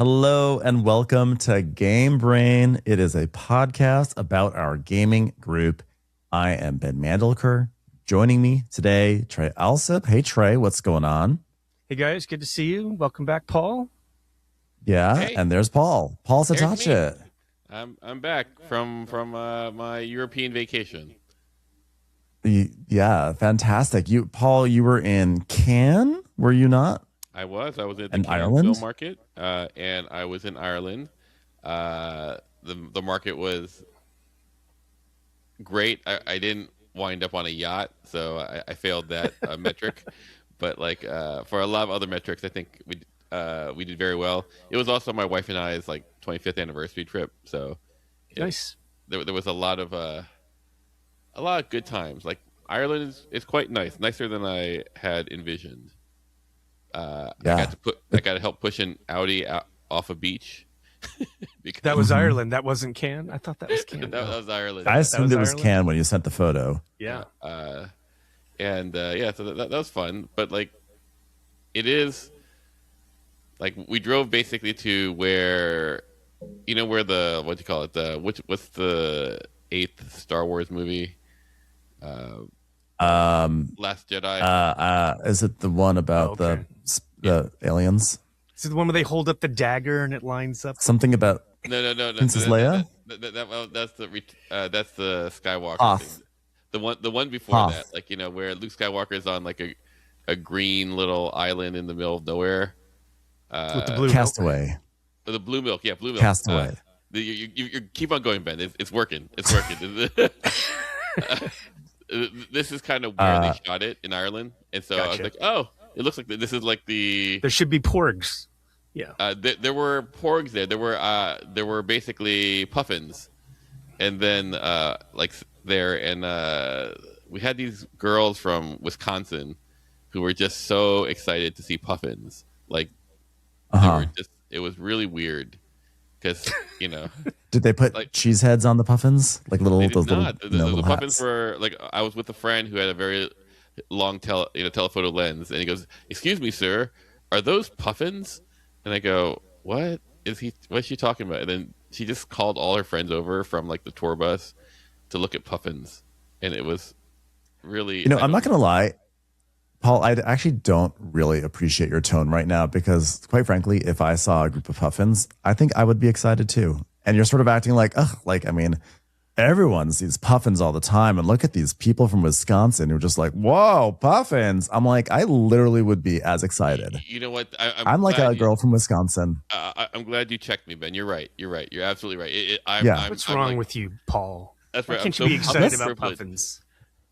Hello and welcome to Game Brain. It is a podcast about our gaming group. I am Ben Mandelker. Joining me today, Trey Alsip. Hey Trey, what's going on? Hey guys, good to see you. Welcome back, Paul. Yeah, Hey, and there's Paul. Paul there's me. Satachet. I'm back from my European vacation. Yeah, fantastic. Paul, you were in Cannes, were you not? I was at the In Cannes Ireland? Film Market, and I was in Ireland. The market was great. I didn't wind up on a yacht, so I failed that metric. But for a lot of other metrics, I think we did very well. It was also my wife and I's 25th anniversary trip, so Nice. there was a lot of good times. Like Ireland is quite nicer than I had envisioned. Yeah. I got to help push an Audi off a beach. because That was Ireland. That wasn't Cannes. I thought that was Cannes. that was Ireland. I assumed was it was Ireland? Cannes when you sent the photo. Yeah. So that was fun. But it is we drove basically to where where the what do you call it what's the 8th Star Wars movie? Last Jedi. Is it the one about Okay. the aliens? Is it the one where they hold up the dagger and it lines up? Something about No. Princess Leia? That's the Skywalker Hoth. thing. The one before Hoth. that, where Luke Skywalker is on a green little island in the middle of nowhere. With the blue Castaway. The blue milk, yeah, blue milk. Castaway. You keep on going, Ben. It's working. It's working. This is kind of where they shot it in Ireland, and so I was Gotcha. like, oh, it looks like this is the. There should be porgs. Yeah. There were porgs there. There were basically puffins, and then we had these girls from Wisconsin who were just so excited to see puffins. It was really weird because Did they put cheese heads on the puffins? Like little they did those not. little, The little puffins hats? were I was with a friend who had a very long telephoto lens, and he goes, "Excuse me, sir, are those puffins?" And I go, "What is he? What's she talking about?" And then she just called all her friends over from the tour bus to look at puffins, and it was really. I'm not going to lie, Paul, I actually don't really appreciate your tone right now because, quite frankly, if I saw a group of puffins, I think I would be excited too. And you're sort of acting like, everyone sees puffins all the time. And look at these people from Wisconsin who are just like, whoa, puffins. I'm like, I literally would be as excited. You know what? I'm like a girl from Wisconsin. I'm glad you checked me, Ben. You're right. You're absolutely right. What's wrong with you, Paul? That's Why right. can't I'm you be so excited about privileged. puffins?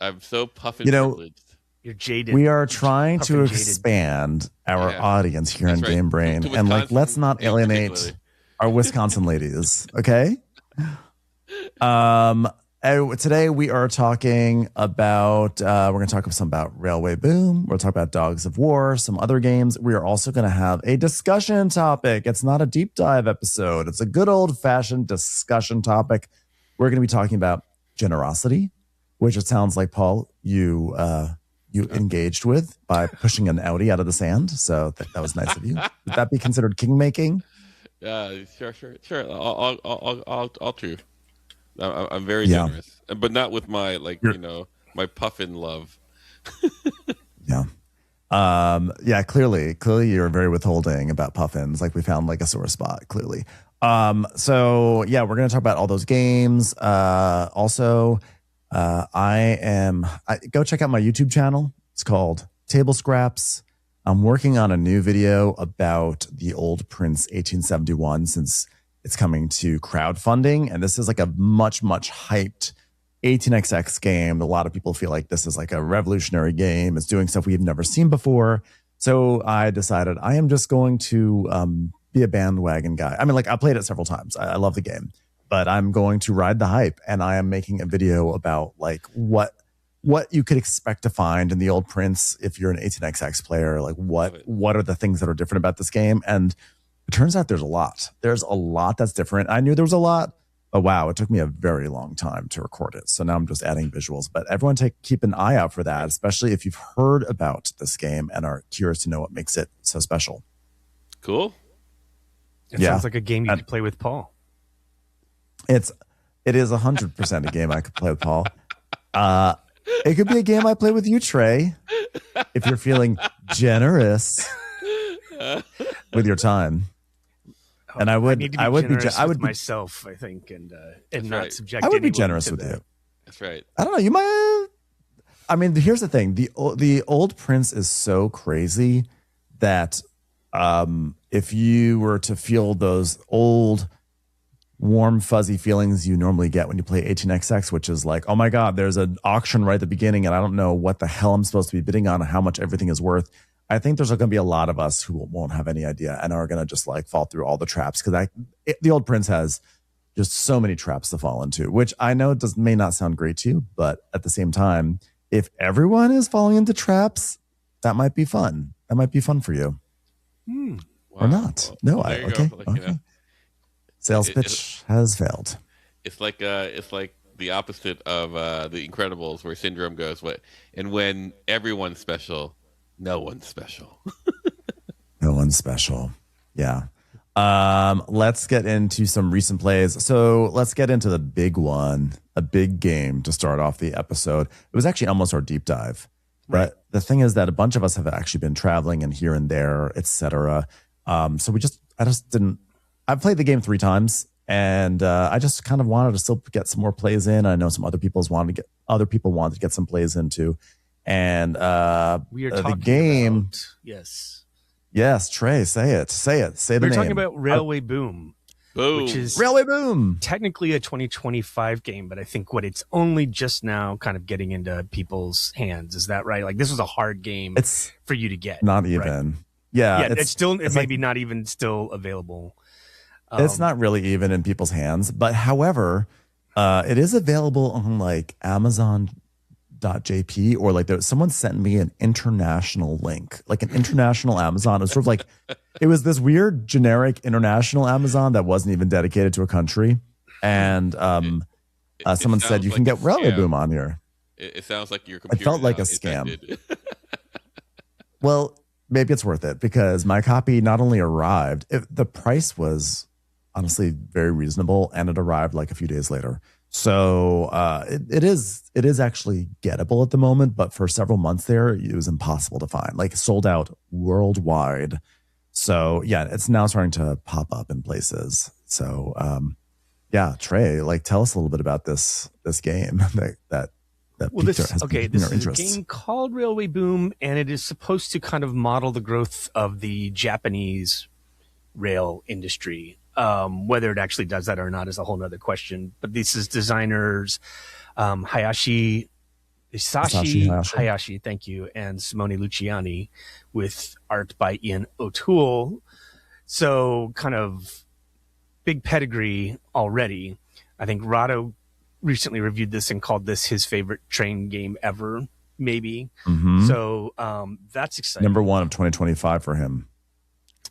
I'm so puffin privileged. You're jaded. We are trying to puffin jaded. expand our Yeah. audience here That's in right. Game Brain. To And let's Wisconsin not in alienate particular. our Wisconsin ladies. Okay. Today we are talking about we're going to talk some about Railway Boom. We'll talk about Dogs of War, some other games. We are also going to have a discussion topic. It's not a deep dive episode. It's a good old fashioned discussion topic. We're going to be talking about generosity, which it sounds like, Paul, you engaged with by pushing an Audi out of the sand. So that was nice of you. Would that be considered kingmaking? Sure. All true. I'm very generous, but not with my my puffin love. Yeah. Clearly you're very withholding about puffins. Like we found a sore spot, clearly. So yeah, we're going to talk about all those games. Also, go check out my YouTube channel. It's called Table Scraps. I'm working on a new video about the old Prince 1871 since it's coming to crowdfunding. And this is a much, much hyped 18xx game. A lot of people feel like this is a revolutionary game. It's doing stuff we've never seen before. So I decided I am just going to be a bandwagon guy. I mean, I played it several times. I love the game, but I'm going to ride the hype. And I am making a video about what you could expect to find in the old Prince if you're an 18xx player. What are the things that are different about this game? And it turns out there's a lot. There's a lot that's different. I knew there was a lot, but wow, it took me a very long time to record it. So now I'm just adding visuals. But everyone keep an eye out for that, especially if you've heard about this game and are curious to know what makes it so special. Cool. It sounds like a game you could play with Paul. It is 100% a game I could play with Paul. It could be a game I play with you, Trey, if you're feeling generous with your time. And I would be myself, I think, and not subject. I would be generous with you. That's right. I don't know. You might. I mean, here's the thing: the old Prince is so crazy that if you were to feel those old, warm, fuzzy feelings you normally get when you play 18xx, which is like, oh my God, there's an auction right at the beginning, and I don't know what the hell I'm supposed to be bidding on and how much everything is worth. I think there's going to be a lot of us who won't have any idea and are going to just like fall through all the traps, because the old Prince has just so many traps to fall into, which I know may not sound great to you, but at the same time, if everyone is falling into traps, that might be fun. That might be fun for you. Wow. Or not. No, okay. Like, okay. Sales pitch has failed. It's like the opposite of the Incredibles, where Syndrome goes, "What?" And when everyone's special, no one's special. No one's special. Yeah. Let's get into some recent plays. So let's get into the big one, a big game to start off the episode. It was actually almost our deep dive. Right. But the thing is that a bunch of us have actually been traveling and here and there, etc. So I've played the game 3 times, and I just kind of wanted to still get some more plays in. I know some other people wanted to get some plays into. And we are talking the game about, yes, Trey, say the name. We're talking about Railway Boom. Which is Railway Boom, technically a 2025 game, but I think it's only just now kind of getting into people's hands. Is that right? Like, this was a hard game for you to get. Not even. Right? Yeah. It's maybe not even still available. It's not really even in people's hands, but however, it is available on like Amazon.jp, or like someone sent me an international link, like an international Amazon. It was sort of like, it was this weird generic international Amazon that wasn't even dedicated to a country. And someone said you can get Railway Boom on here. It sounds like your computer. It felt like a scam. Well, maybe it's worth it, because my copy not only arrived, the price was honestly very reasonable, and it arrived like a few days later. So it is actually gettable at the moment, but for several months there, it was impossible to find, like sold out worldwide. So yeah, it's now starting to pop up in places. So yeah, Trey, like, tell us a little bit about this game that this is a game called Railway Boom, and it is supposed to kind of model the growth of the Japanese rail industry. Whether it actually does that or not is a whole nother question. But this is designers Hisashi Hayashi, thank you, and Simone Luciani, with art by Ian O'Toole. So kind of big pedigree already. I think Rado recently reviewed this and called this his favorite train game ever, maybe. Mm-hmm. So that's exciting. Number 1 of 2025 for him.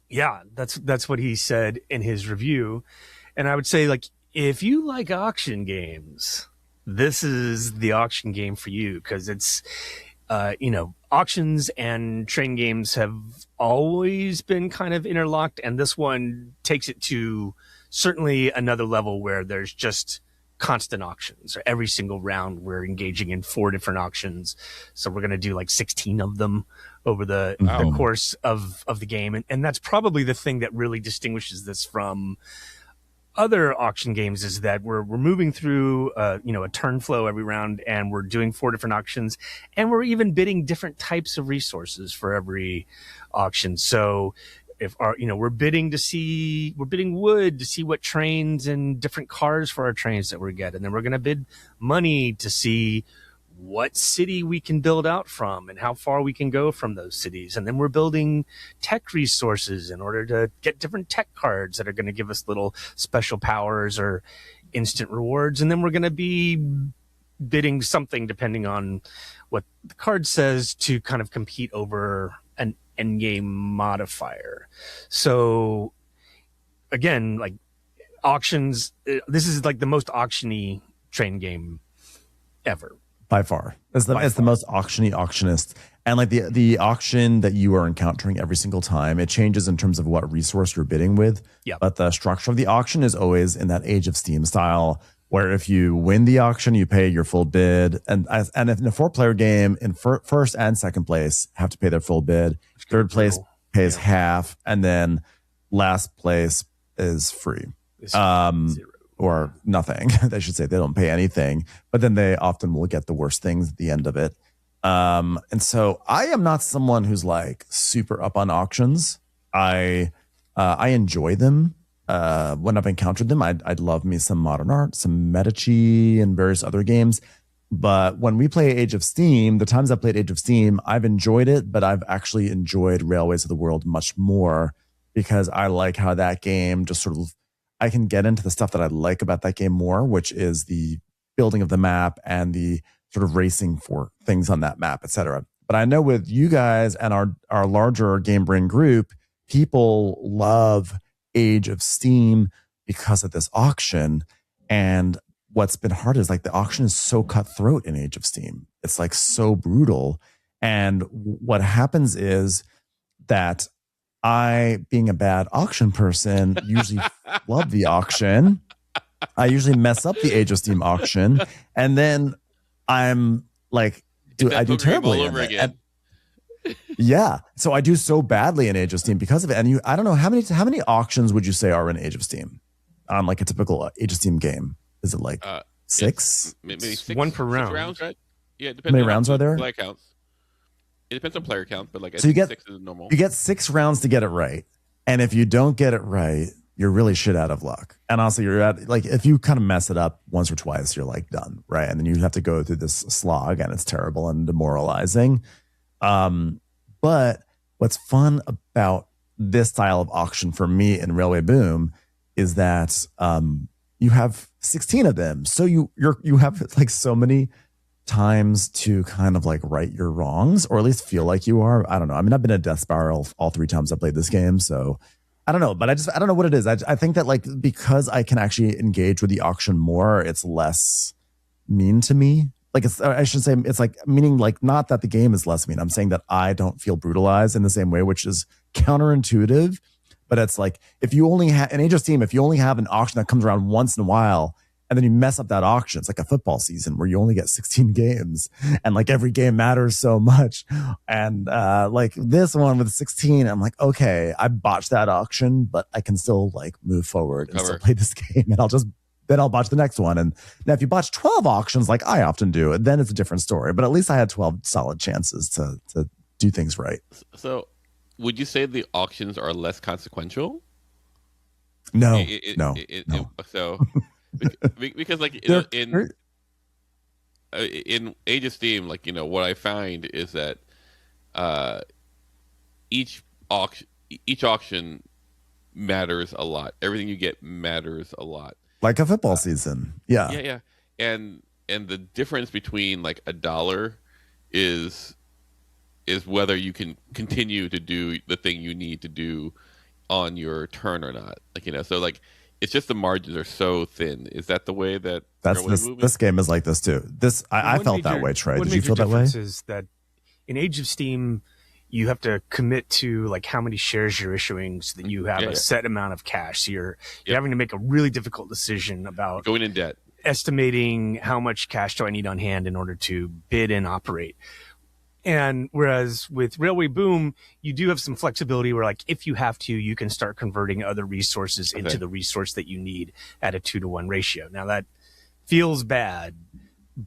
Yeah, that's what he said in his review. And I would say, like, if you like auction games, this is the auction game for you, because it's, auctions and train games have always been kind of interlocked. And this one takes it to certainly another level, where there's just constant auctions. Every single round, we're engaging in 4 different auctions. So we're going to do like 16 of them over the course of the game. And that's probably the thing that really distinguishes this from other auction games, is that we're moving through a turn flow every round, and we're doing 4 different auctions, and we're even bidding different types of resources for every auction. So if we're bidding wood to see what trains and different cars for our trains that we get, and then we're going to bid money to see what city we can build out from and how far we can go from those cities. And then we're building tech resources in order to get different tech cards that are going to give us little special powers or instant rewards. And then we're going to be bidding something depending on what the card says to kind of compete over an endgame modifier. So again, like, auctions, this is like the most auctiony train game ever. By far. It's the most auctiony auctionist. And like the auction that you are encountering every single time, it changes in terms of what resource you're bidding with. Yep. But the structure of the auction is always in that Age of Steam style, where if you win the auction, you pay your full bid. And if in a 4-player game, in first and second place have to pay their full bid. Third place pays half, and then last place is free. Zero. Or nothing. They should say they don't pay anything, but then they often will get the worst things at the end of it. And so I am not someone who's like super up on auctions. I enjoy them. When I've encountered them, I'd love me some modern art, some Medici and various other games. But when we play Age of Steam, the times I played Age of Steam, I've enjoyed it, but I've actually enjoyed Railways of the World much more because I like how that game just sort of, I can get into the stuff that I like about that game more, which is the building of the map and the sort of racing for things on that map, etc. But I know with you guys and our larger Game Brain group, people love Age of Steam because of this auction. And what's been hard is like the auction is so cutthroat in Age of Steam. It's like so brutal. And what happens is that I, being a bad auction person, usually love the auction. I usually mess up the Age of Steam auction, and then I'm like, I do terribly all over again. Yeah, so I do so badly in Age of Steam because of it. And I don't know how many auctions would you say are in Age of Steam on like a typical Age of Steam game? Is it like 6? Maybe 6, one per 6 round. rounds, right? Yeah, it depends. How many rounds are there? Player counts. It depends on player count, but like I so you think get 6 is normal. You get 6 rounds to get it right, and if you don't get it right, you're really shit out of luck. And also, you're at like if you kind of mess it up once or twice, you're like done, right? And then you have to go through this slog, and it's terrible and demoralizing. But what's fun about this style of auction for me in Railway Boom is that you have 16 of them, so you have like so many times to kind of like right your wrongs, or at least feel like you are. I don't know. I mean, I've been a death spiral all 3 times I played this game, so I don't know. But I don't know what it is. I think that like because I can actually engage with the auction more, it's less mean to me. Like I should say it's like meaning like not that the game is less mean. I'm saying that I don't feel brutalized in the same way, which is counterintuitive. But it's like if you only have an Age of Steam, if you only have an auction that comes around once in a while, and then you mess up that auction, it's like a football season where you only get 16 games and like every game matters so much. And like this one with 16, I'm like, okay, I botched that auction, but I can still like move forward and still play this game. And I'll botch the next one. And now if you botch 12 auctions, like I often do, then it's a different story. But at least I had 12 solid chances to do things right. So would you say the auctions are less consequential? No. So because like in Age of Steam, like what I find is that each auction matters a lot. Everything you get matters a lot. Like a football season. Yeah. Yeah. And the difference between like $1 is whether you can continue to do the thing you need to do on your turn or not. Like so like it's just the margins are so thin. Is that the way that this game is like this too? I felt that way, Trey. Did you feel that way? Is that in Age of Steam, you have to commit to like how many shares you're issuing so that you have a set amount of cash. So you're having to make a really difficult decision about going in debt, estimating how much cash do I need on hand in order to bid and operate. And whereas with Railway Boom, you do have some flexibility where like if you have to, you can start converting other resources into the resource that you need at a 2-to-1 ratio. Now that feels bad,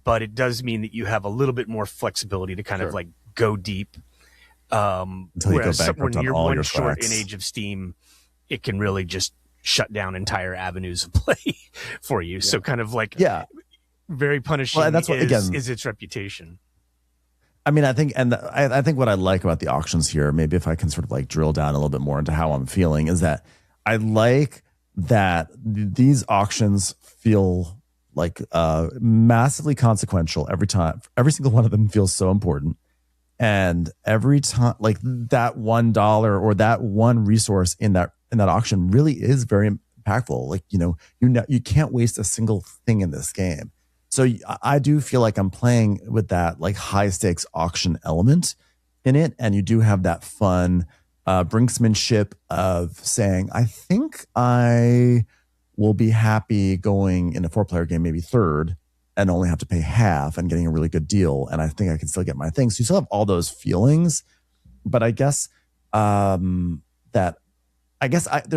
but it does mean that you have a little bit more flexibility to kind of like go deep. Until you go bankrupt on all your short tracks. In Age of Steam, it can really just shut down entire avenues of play for you. So kind of like very punishing is its reputation. I mean, I think what I like about the auctions here, maybe if I can sort of like drill down a little bit more into how I'm feeling, is that I like that these auctions feel like massively consequential every time. Every single one of them feels so important. And every time, like that $1 or that one resource in that auction really is very impactful. Like, you can't waste a single thing in this game. So I do feel like I'm playing with that like high stakes auction element in it. And you do have that fun brinksmanship of saying, I think I will be happy going in a 4-player game, maybe third, and only have to pay half and getting a really good deal. And I think I can still get my things. So you still have all those feelings. But I guess there's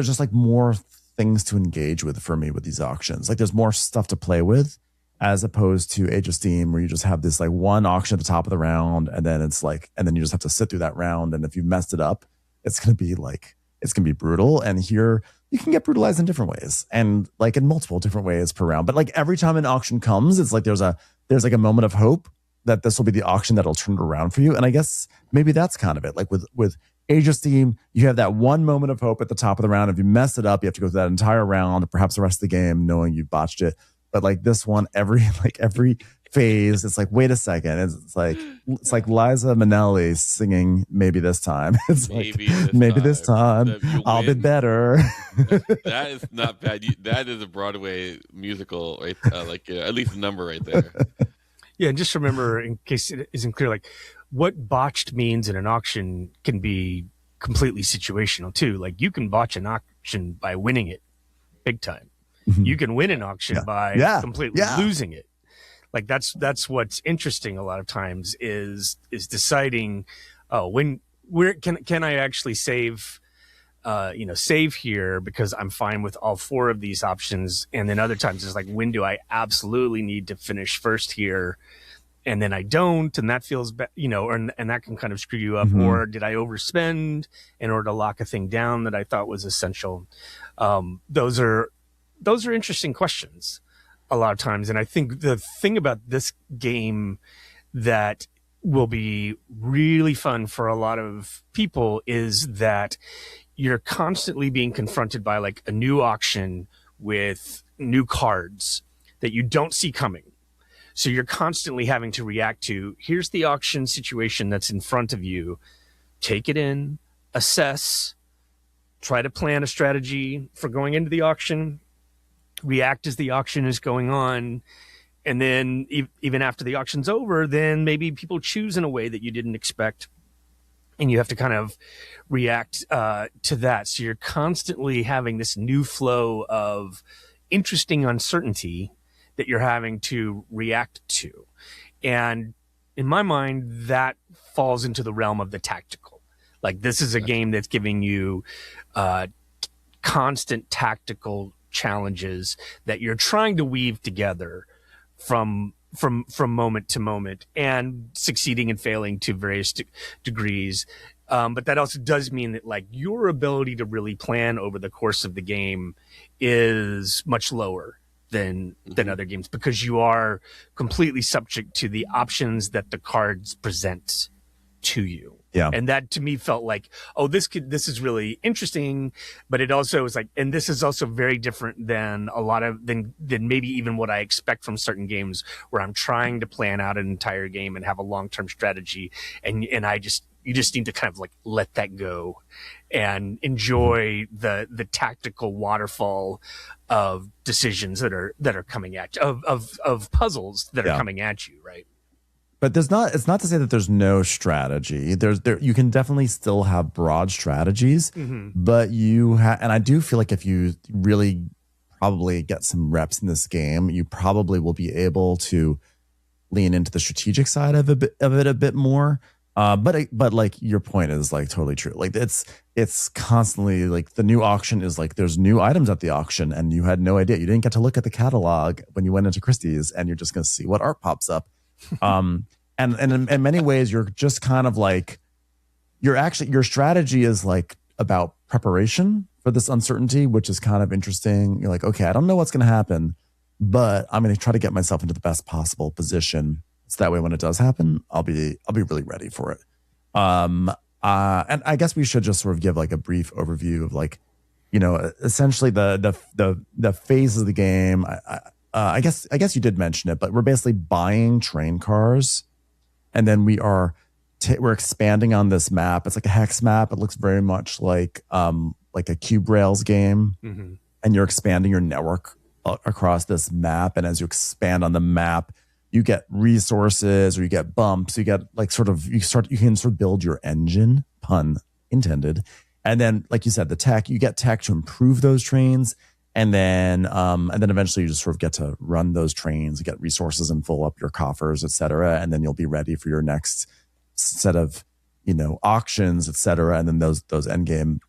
just like more things to engage with for me with these auctions. Like there's more stuff to play with as opposed to Age of Steam where you just have this like one auction at the top of the round and then you just have to sit through that round. And if you messed it up, it's going to be brutal. And here you can get brutalized in different ways and like in multiple different ways per round. But like every time an auction comes, it's like there's like a moment of hope that this will be the auction that'll turn it around for you. And I guess maybe that's kind of it. Like with Age of Steam, you have that one moment of hope at the top of the round. If you mess it up, you have to go through that entire round, perhaps the rest of the game, knowing you botched it. But like this one, every phase, it's like, wait a second. It's like Liza Minnelli singing "Maybe This Time." It's maybe this time I'll be better. That is not bad. That is a Broadway musical, right? At least a number right there. Yeah, and just remember, in case it isn't clear, like what botched means in an auction can be completely situational too. Like you can botch an auction by winning it big time. Mm-hmm. You can win an auction by completely losing it. Like that's what's interesting a lot of times is deciding, where can I actually save here because I'm fine with all 4 of these options. And then other times it's like, when do I absolutely need to finish first here? And then I don't, and that feels and that can kind of screw you up. Mm-hmm. Or did I overspend in order to lock a thing down that I thought was essential? Those are interesting questions a lot of times. And I think the thing about this game that will be really fun for a lot of people is that you're constantly being confronted by like a new auction with new cards that you don't see coming. So you're constantly having to react to, here's the auction situation that's in front of you. Take it in, assess, try to plan a strategy for going into the auction, react as the auction is going on. And then even after the auction's over, then maybe people choose in a way that you didn't expect. And you have to kind of react to that. So you're constantly having this new flow of interesting uncertainty that you're having to react to. And in my mind, that falls into the realm of the tactical. Like this is a game that's giving you constant tactical challenges that you're trying to weave together from moment to moment and succeeding and failing to various degrees. But that also does mean that like your ability to really plan over the course of the game is much lower than other games because you are completely subject to the options that the cards present to you. Yeah. And that to me felt like, oh, this is really interesting, but it also is like, and this is also very different than than maybe even what I expect from certain games where I'm trying to plan out an entire game and have a long-term strategy. And you just need to kind of like let that go and enjoy the tactical waterfall of decisions that are coming at you, of puzzles that are coming at you, right? But it's not to say that there's no strategy. You can definitely still have broad strategies, but and I do feel like if you really probably get some reps in this game, you probably will be able to lean into the strategic side of it a bit more. But like your point is like totally true. Like it's constantly like the new auction is like there's new items at the auction and you had no idea. You didn't get to look at the catalog when you went into Christie's and you're just going to see what art pops up. And in many ways, you're just kind of like, your strategy is like about preparation for this uncertainty, which is kind of interesting. You're like, okay, I don't know what's going to happen, but I'm going to try to get myself into the best possible position. So that way, when it does happen, I'll be really ready for it. And I guess we should just sort of give like a brief overview of like, essentially the phases of the game. I guess you did mention it, but we're basically buying train cars, and then we're expanding on this map. It's like a hex map. It looks very much like a Cube Rails game, and you're expanding your network across this map, and as you expand on the map, you get resources or you get bumps. You get like you can sort of build your engine, pun intended, and then like you said, you get tech to improve those trains. And then eventually you just sort of get to run those trains, get resources and fill up your coffers, et cetera. And then you'll be ready for your next set of, auctions, et cetera. And then those end game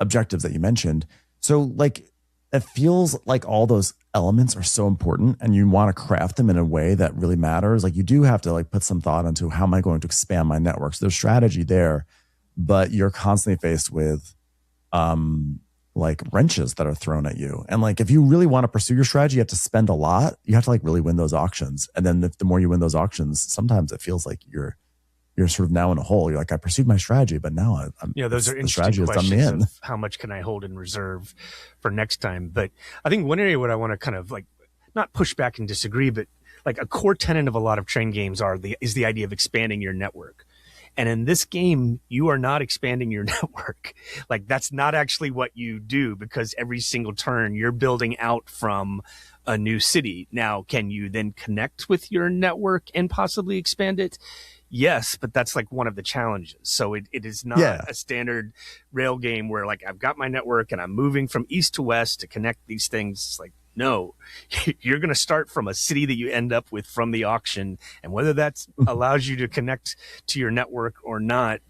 objectives that you mentioned. So like, it feels like all those elements are so important and you want to craft them in a way that really matters. Like you do have to like put some thought into how am I going to expand my network? So there's strategy there, but you're constantly faced with, like wrenches that are thrown at you. And like, if you really want to pursue your strategy, you have to spend a lot. You have to like really win those auctions. And then the more you win those auctions, sometimes it feels like you're sort of now in a hole. You're like, I pursued my strategy, but now I'm, those are interesting questions of how much can I hold in reserve for next time. But I think one area where I want to kind of like, not push back and disagree, but like a core tenet of a lot of train games is the idea of expanding your network. And in this game, you are not expanding your network. Like that's not actually what you do, because every single turn you're building out from a new city. Now, can you then connect with your network and possibly expand it? Yes, but that's like one of the challenges. So it is not a standard rail game where like I've got my network and I'm moving from east to west to connect these things. It's like, no, you're going to start from a city that you end up with from the auction. And whether that allows you to connect to your network or not,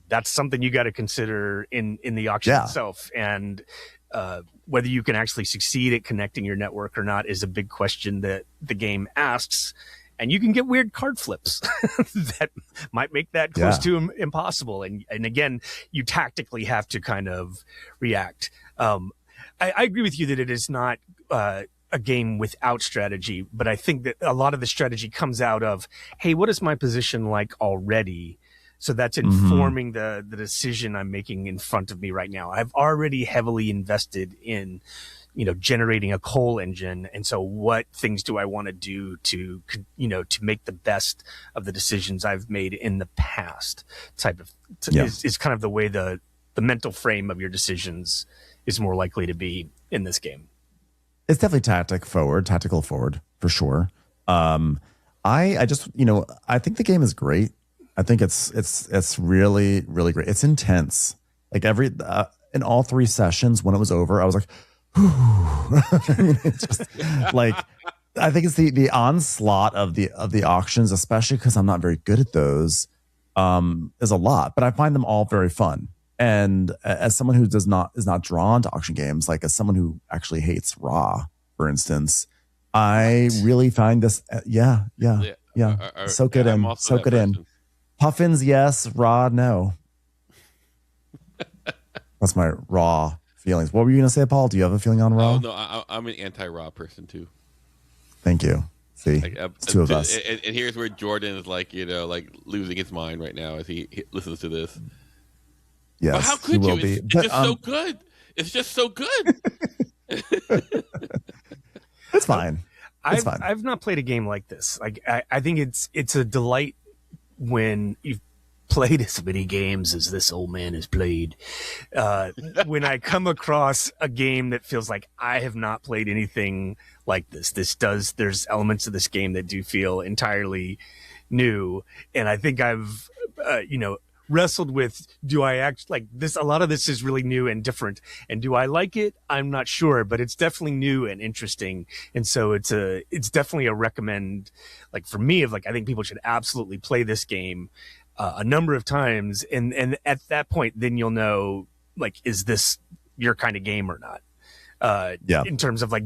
that's something you got to consider in the auction itself. And whether you can actually succeed at connecting your network or not is a big question that the game asks. And you can get weird card flips that might make that close to impossible. And again, you tactically have to kind of react. I agree with you that it is not a game without strategy, but I think that a lot of the strategy comes out of, hey, what is my position like already? So that's informing the decision I'm making in front of me right now. I've already heavily invested in, generating a coal engine. And so what things do I want to do to make the best of the decisions I've made in the past is kind of the way the mental frame of your decisions is more likely to be in this game. It's definitely tactical forward for sure. I just, I think the game is great. I think it's really, really great. It's intense. Like in all 3 sessions when it was over, I was like, it's just like, I think it's the onslaught of the auctions, especially because I'm not very good at those, is a lot, but I find them all very fun. And as someone who is not drawn to auction games, like as someone who actually hates Raw, for instance, I really find this, soak it in. Puffins, yes. Raw, no. That's my Raw feelings. What were you going to say, Paul? Do you have a feeling on Raw? Oh, no, I'm an anti-Raw person too. Thank you. See, two of us. And here's where Jordan is like, like losing his mind right now as he listens to this. Yes, but how could you? It's just so good. It's just so good. It's fine. I've not played a game like this. Like I think it's a delight when you've played as many games as this old man has played. When I come across a game that feels like I have not played anything like this, there's elements of this game that do feel entirely new. And I think I've, wrestled with, do I act like this? A lot of this is really new and different. And do I like it? I'm not sure, but it's definitely new and interesting. And so it's definitely a recommend, like for me, I think people should absolutely play this game a number of times. And at that point, then you'll know, like, is this your kind of game or not? In terms of like,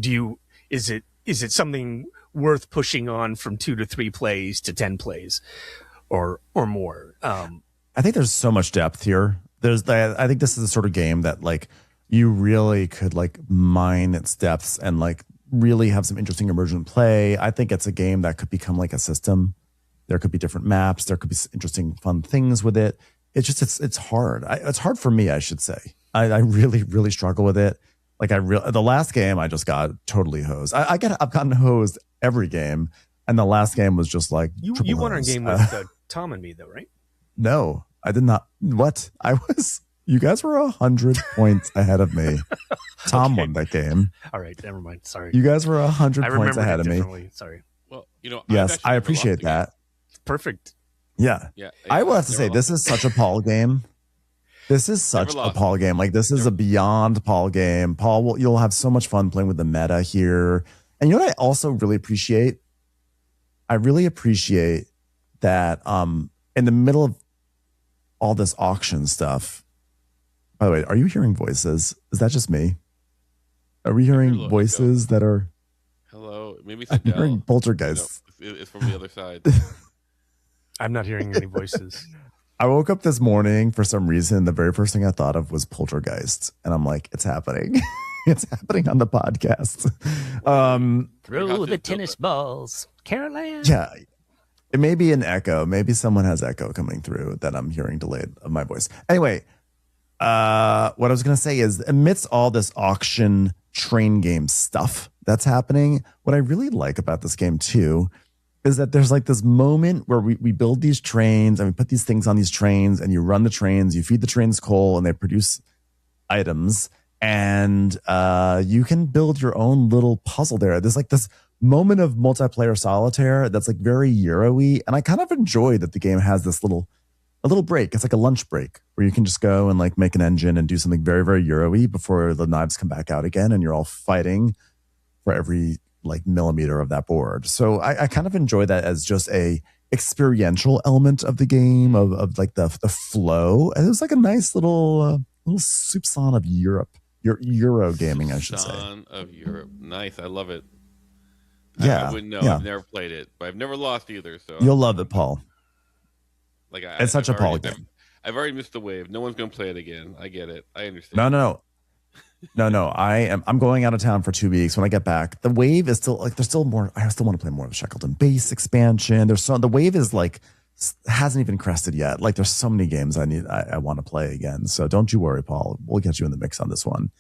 is it something worth pushing on from 2 to 3 plays to 10 plays or more? I think there's so much depth here. I think this is the sort of game that like you really could like mine its depths and like really have some interesting emergent play. I think it's a game that could become like a system. There could be different maps. There could be interesting, fun things with it. It's just, it's hard. It's hard for me, I should say. I really, really struggle with it. Like the last game I just got totally hosed. I've gotten hosed every game. And the last game was just like, you won our game with Tom and me though, right? No, I did not. What? I You guys were 100 points ahead of me. Tom won that game. All right, never mind. Sorry. You guys were 100 I points remembered ahead it of me. differently. Sorry. Well, Yes, I appreciate that. Perfect. Yeah. I will have to say, this is such a Paul game. This is such a Paul game. Like, this is a beyond Paul game. Paul, you'll have so much fun playing with the meta here. And you know what I also really appreciate? I really appreciate that in the middle of all this auction stuff. By the way, are you hearing voices? Is that just me? Are we hearing voices that are... Hello, maybe I'm hearing poltergeists. It's from the other side. I'm not hearing any voices. I woke up this morning for some reason. The very first thing I thought of was poltergeist, and I'm like, "It's happening! It's happening on the podcast." Throw the tennis balls, Caroline. Yeah, it may be an echo. Maybe someone has echo coming through that I'm hearing delayed of my voice. Anyway, what I was going to say is, amidst all this auction train game stuff that's happening, what I really like about this game too is that there's like this moment where we build these trains and we put these things on these trains and you run the trains, you feed the trains coal and they produce items, and you can build your own little puzzle there. There's like this moment of multiplayer solitaire that's like very Euro-y, and I kind of enjoy that the game has this a little break. It's like a lunch break where you can just go and like make an engine and do something very, very Euro-y before the knives come back out again and you're all fighting for every like millimeter of that board. So I kind of enjoy that as just a experiential element of the game, of like the flow. And it was like a nice little soupçon of Europe, Euro gaming, I should say. Soupçon of Europe. Nice. I love it. Yeah. I wouldn't know. Yeah. I've never played it, but I've never lost either. So You'll love it, Paul. Like it's such a Paul game. I've already missed the wave. No one's going to play it again. I get it. I understand. No. I'm going out of town for 2 weeks. When I get back, the wave is still like, there's still more. I still want to play more of the Shackleton base expansion. The wave is like, hasn't even crested yet. Like, there's so many games I want to play again. So don't you worry, Paul. We'll get you in the mix on this one.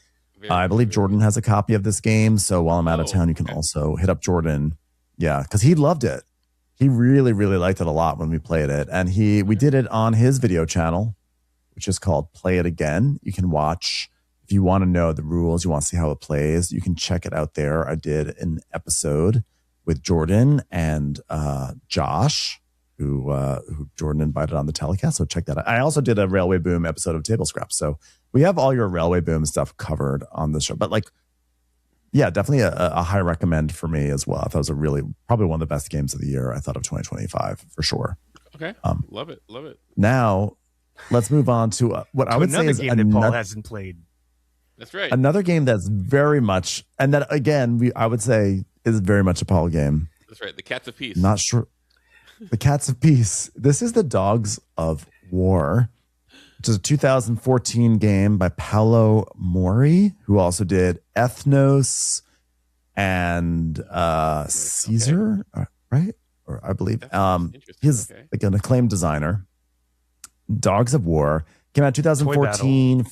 I believe Jordan has a copy of this game. So while I'm out of town, you can also hit up Jordan. Yeah, because he loved it. He really, really liked it a lot when we played it. And we did it on his video channel, which is called Play It Again. You can watch. If you want to know the rules, you want to see how it plays, you can check it out there. I did an episode with Jordan and Josh, who Jordan invited on the telecast. So check that out. I also did a Railway Boom episode of Table Scraps. So we have all your Railway Boom stuff covered on the show. But like, yeah, definitely a high recommend for me as well. I thought it was probably one of the best games of the year. I thought of 2025 for sure. Okay, love it. Now, let's move on to what I would say is another game that Paul hasn't played. That's right. Another game that's very much, and that again, I would say is very much a Paul game. That's right. The Cats of Peace. Not sure. The Cats of Peace. This is the Dogs of War, which is a 2014 game by Paolo Mori, who also did Ethnos and Caesar, right? Or I believe he's like an acclaimed designer. Dogs of War came out 2014.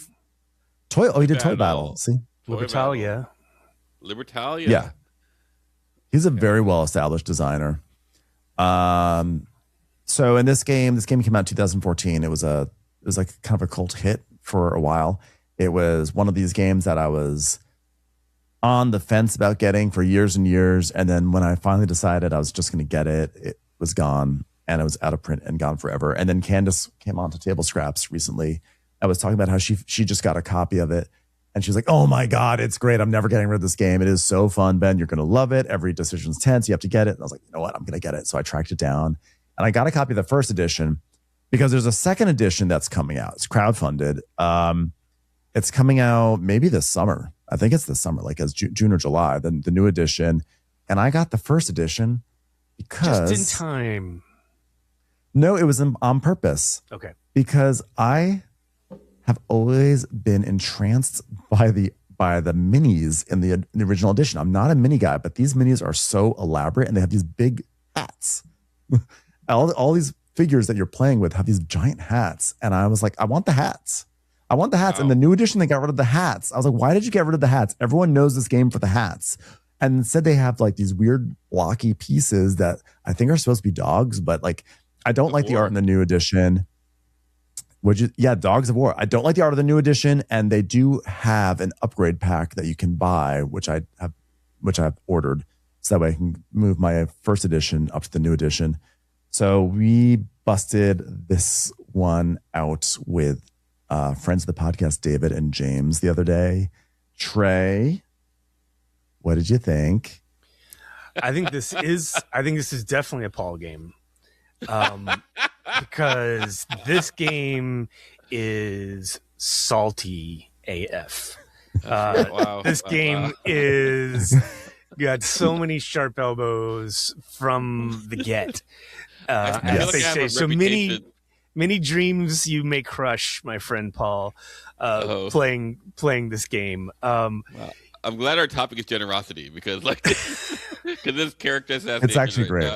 He did Toy Battle. See? Libertalia. Yeah. He's a very well-established designer. So in this game came out in 2014. It was like kind of a cult hit for a while. It was one of these games that I was on the fence about getting for years and years. And then when I finally decided I was just going to get it, it was gone and it was out of print and gone forever. And then Candace came on to Table Scraps recently. I was talking about how she just got a copy of it and she was like, "Oh my God, it's great. I'm never getting rid of this game. It is so fun, Ben. You're going to love it. Every decision's tense. You have to get it." And I was like, "You know what? I'm going to get it." So I tracked it down and I got a copy of the first edition because there's a second edition that's coming out. It's crowdfunded. It's coming out maybe this summer. I think it's this summer, like as June or July, the new edition. And I got the first edition because... Just in time. No, it was on purpose. Okay. Because I have always been entranced by the minis in the original edition. I'm not a mini guy, but these minis are so elaborate and they have these big hats. all these figures that you're playing with have these giant hats. And I was like, I want the hats. Wow. And the new edition, they got rid of the hats. I was like, why did you get rid of the hats? Everyone knows this game for the hats. And instead they have like these weird blocky pieces that I think are supposed to be dogs, but like, I don't like the art in the new edition. Would you? Yeah, Dogs of War. I don't like the art of the new edition, and they do have an upgrade pack that you can buy, which I've ordered, so that way I can move my first edition up to the new edition. So we busted this one out with friends of the podcast, David and James, the other day. Trey, what did you think? I think this is definitely a Paul game. Because this game is salty AF. Wow. This game is got so many sharp elbows from the get. As they say, so many dreams you may crush, my friend Paul, playing this game. Wow. I'm glad our topic is generosity because this character assassination. It's actually great.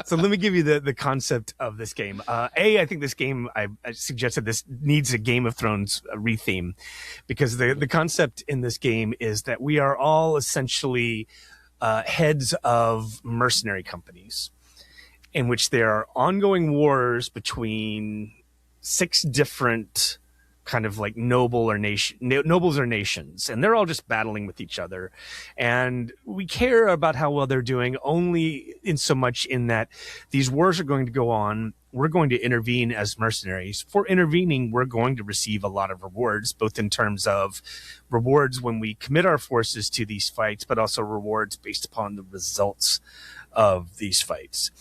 So let me give you the concept of this game. I think this game, I suggested this needs a Game of Thrones retheme, because the concept in this game is that we are all essentially heads of mercenary companies, in which there are ongoing wars between 6 different kind of like nobles or nations, and they're all just battling with each other. And we care about how well they're doing only in so much in that these wars are going to go on. We're going to intervene as mercenaries. For intervening, we're going to receive a lot of rewards, both in terms of rewards when we commit our forces to these fights, but also rewards based upon the results of these fights.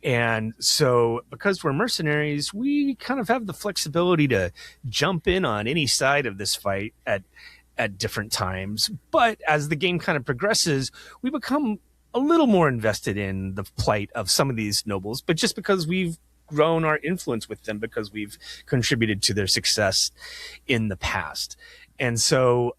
And so because we're mercenaries, we kind of have the flexibility to jump in on any side of this fight at different times. But as the game kind of progresses, we become a little more invested in the plight of some of these nobles, but just because we've grown our influence with them, because we've contributed to their success in the past. And so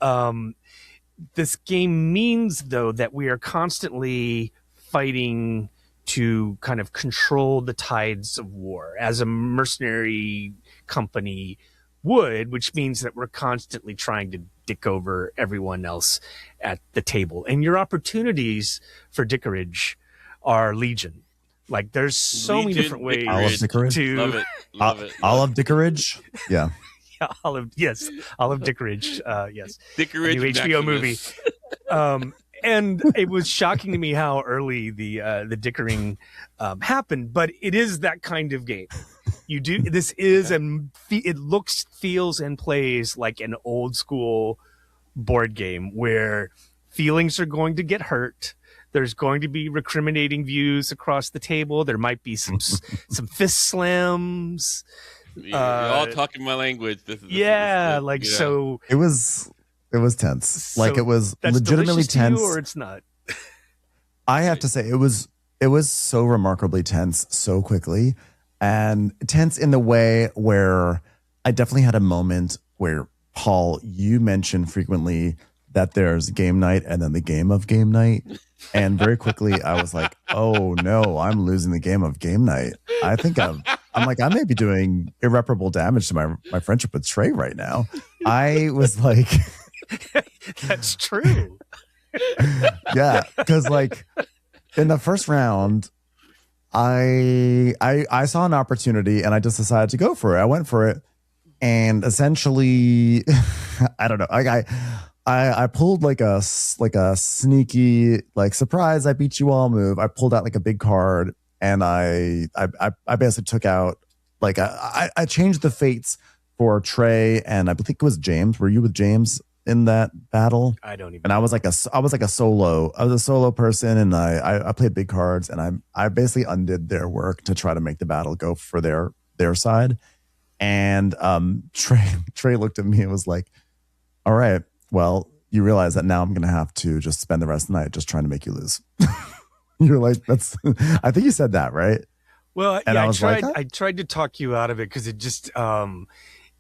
this game means, though, that we are constantly fighting to kind of control the tides of war as a mercenary company would, which means that we're constantly trying to dick over everyone else at the table. And your opportunities for dickerage are legion. Like there's so many different ways to love it. Olive dickerage. Yeah. Yeah, olive dickerage. Yes. Dickerage, new HBO movie. And it was shocking to me how early the dickering happened, but it is that kind of game. It looks, feels, and plays like an old school board game where feelings are going to get hurt. There's going to be recriminating views across the table. There might be some fist slams. You're all talking my language. So It was tense. Like it was legitimately tense. Or it's not. I have to say it was so remarkably tense so quickly, and tense in the way where I definitely had a moment where, Paul, you mentioned frequently that there's game night and then the game of game night. And very quickly I was like, oh no, I'm losing the game of game night. I think I may be doing irreparable damage to my friendship with Trey right now. I was like, that's true. Yeah, because like in the first round, I saw an opportunity and I just decided to go for it. I went for it, and essentially, I don't know. I pulled like a sneaky like surprise. I beat you all move. I pulled out like a big card, and I basically took out like I changed the fates for Trey, and I think it was James. Were you with James in that battle? I don't even. And I was like a solo. I was a solo person, and I played big cards, and I basically undid their work to try to make the battle go for their side. And Trey looked at me and was like, "All right, well, you realize that now I'm going to have to just spend the rest of the night just trying to make you lose." You're like, that's. I think you said that, right? Well, and yeah, I tried to talk you out of it because it just.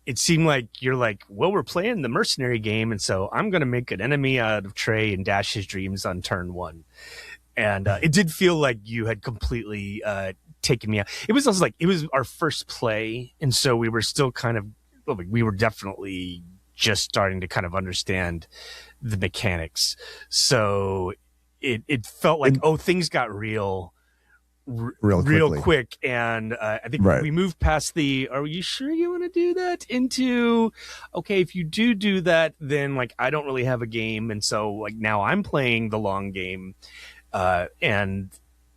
It seemed like you're like, well, we're playing the mercenary game, and so I'm going to make an enemy out of Trey and dash his dreams on turn 1. And it did feel like you had completely taken me out. It was also like it was our first play, and so we were still kind of, we were definitely just starting to kind of understand the mechanics. So it felt like, things got real real quick. And I think Right. we moved past the, are you sure you want to do that, into, okay, if you do that, then like I don't really have a game. And so like now I'm playing the long game.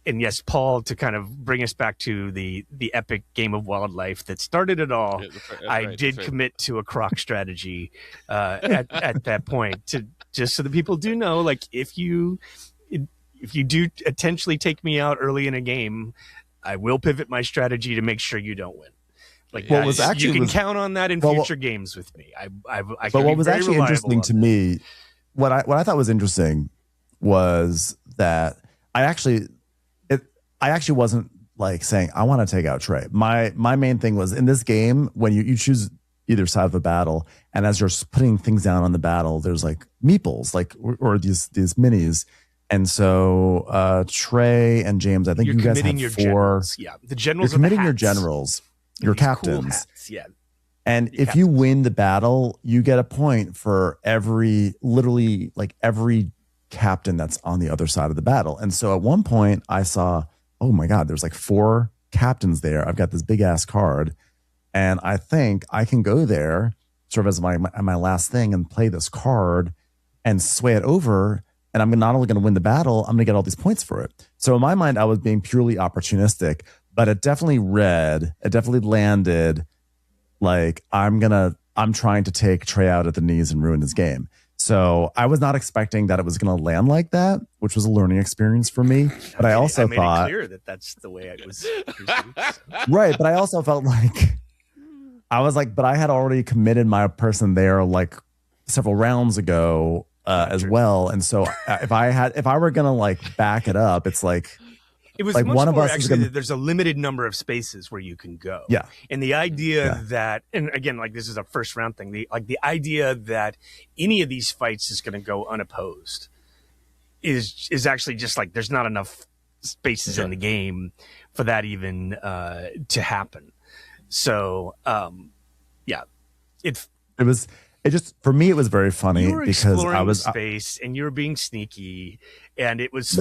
And yes, Paul, to kind of bring us back to the epic game of wildlife that started it all, I did commit to a croc strategy at that point, to just so that people do know, like if you do intentionally take me out early in a game, I will pivot my strategy to make sure you don't win. Like what was actually you can count on that in future games with me. But what was actually interesting to me, what I thought was interesting was that I actually wasn't like saying I want to take out Trey. My main thing was in this game, when you choose either side of a battle, and as you're putting things down on the battle, there's like meeples, like or these minis. And so Trey and James, I think you guys have four. Generals. Yeah, the generals. You're committing your generals, your captains. Cool hats. Yeah. And if you win the battle, you get a point for literally every captain that's on the other side of the battle. And so at one point I saw, oh my God, there's like 4 captains there. I've got this big ass card, and I think I can go there sort of as my last thing and play this card and sway it over. And I'm not only going to win the battle, I'm going to get all these points for it. So in my mind, I was being purely opportunistic, but it definitely landed like I'm trying to take Trey out at the knees and ruin his game. So I was not expecting that it was going to land like that, which was a learning experience for me. But I also thought, it clear that that's the way it was perceived, so. Right. But I also felt like but I had already committed my person there like several rounds ago as well. And so if I were going to like back it up, it's like, it was like much one more of us actually that there's a limited number of spaces where you can go. Yeah. And the idea that, and again, like this is a first round thing, the idea that any of these fights is going to go unopposed is actually just like, there's not enough spaces in the game for that even to happen. So, for me, it was very funny you were because I was space and you were being sneaky, and it was,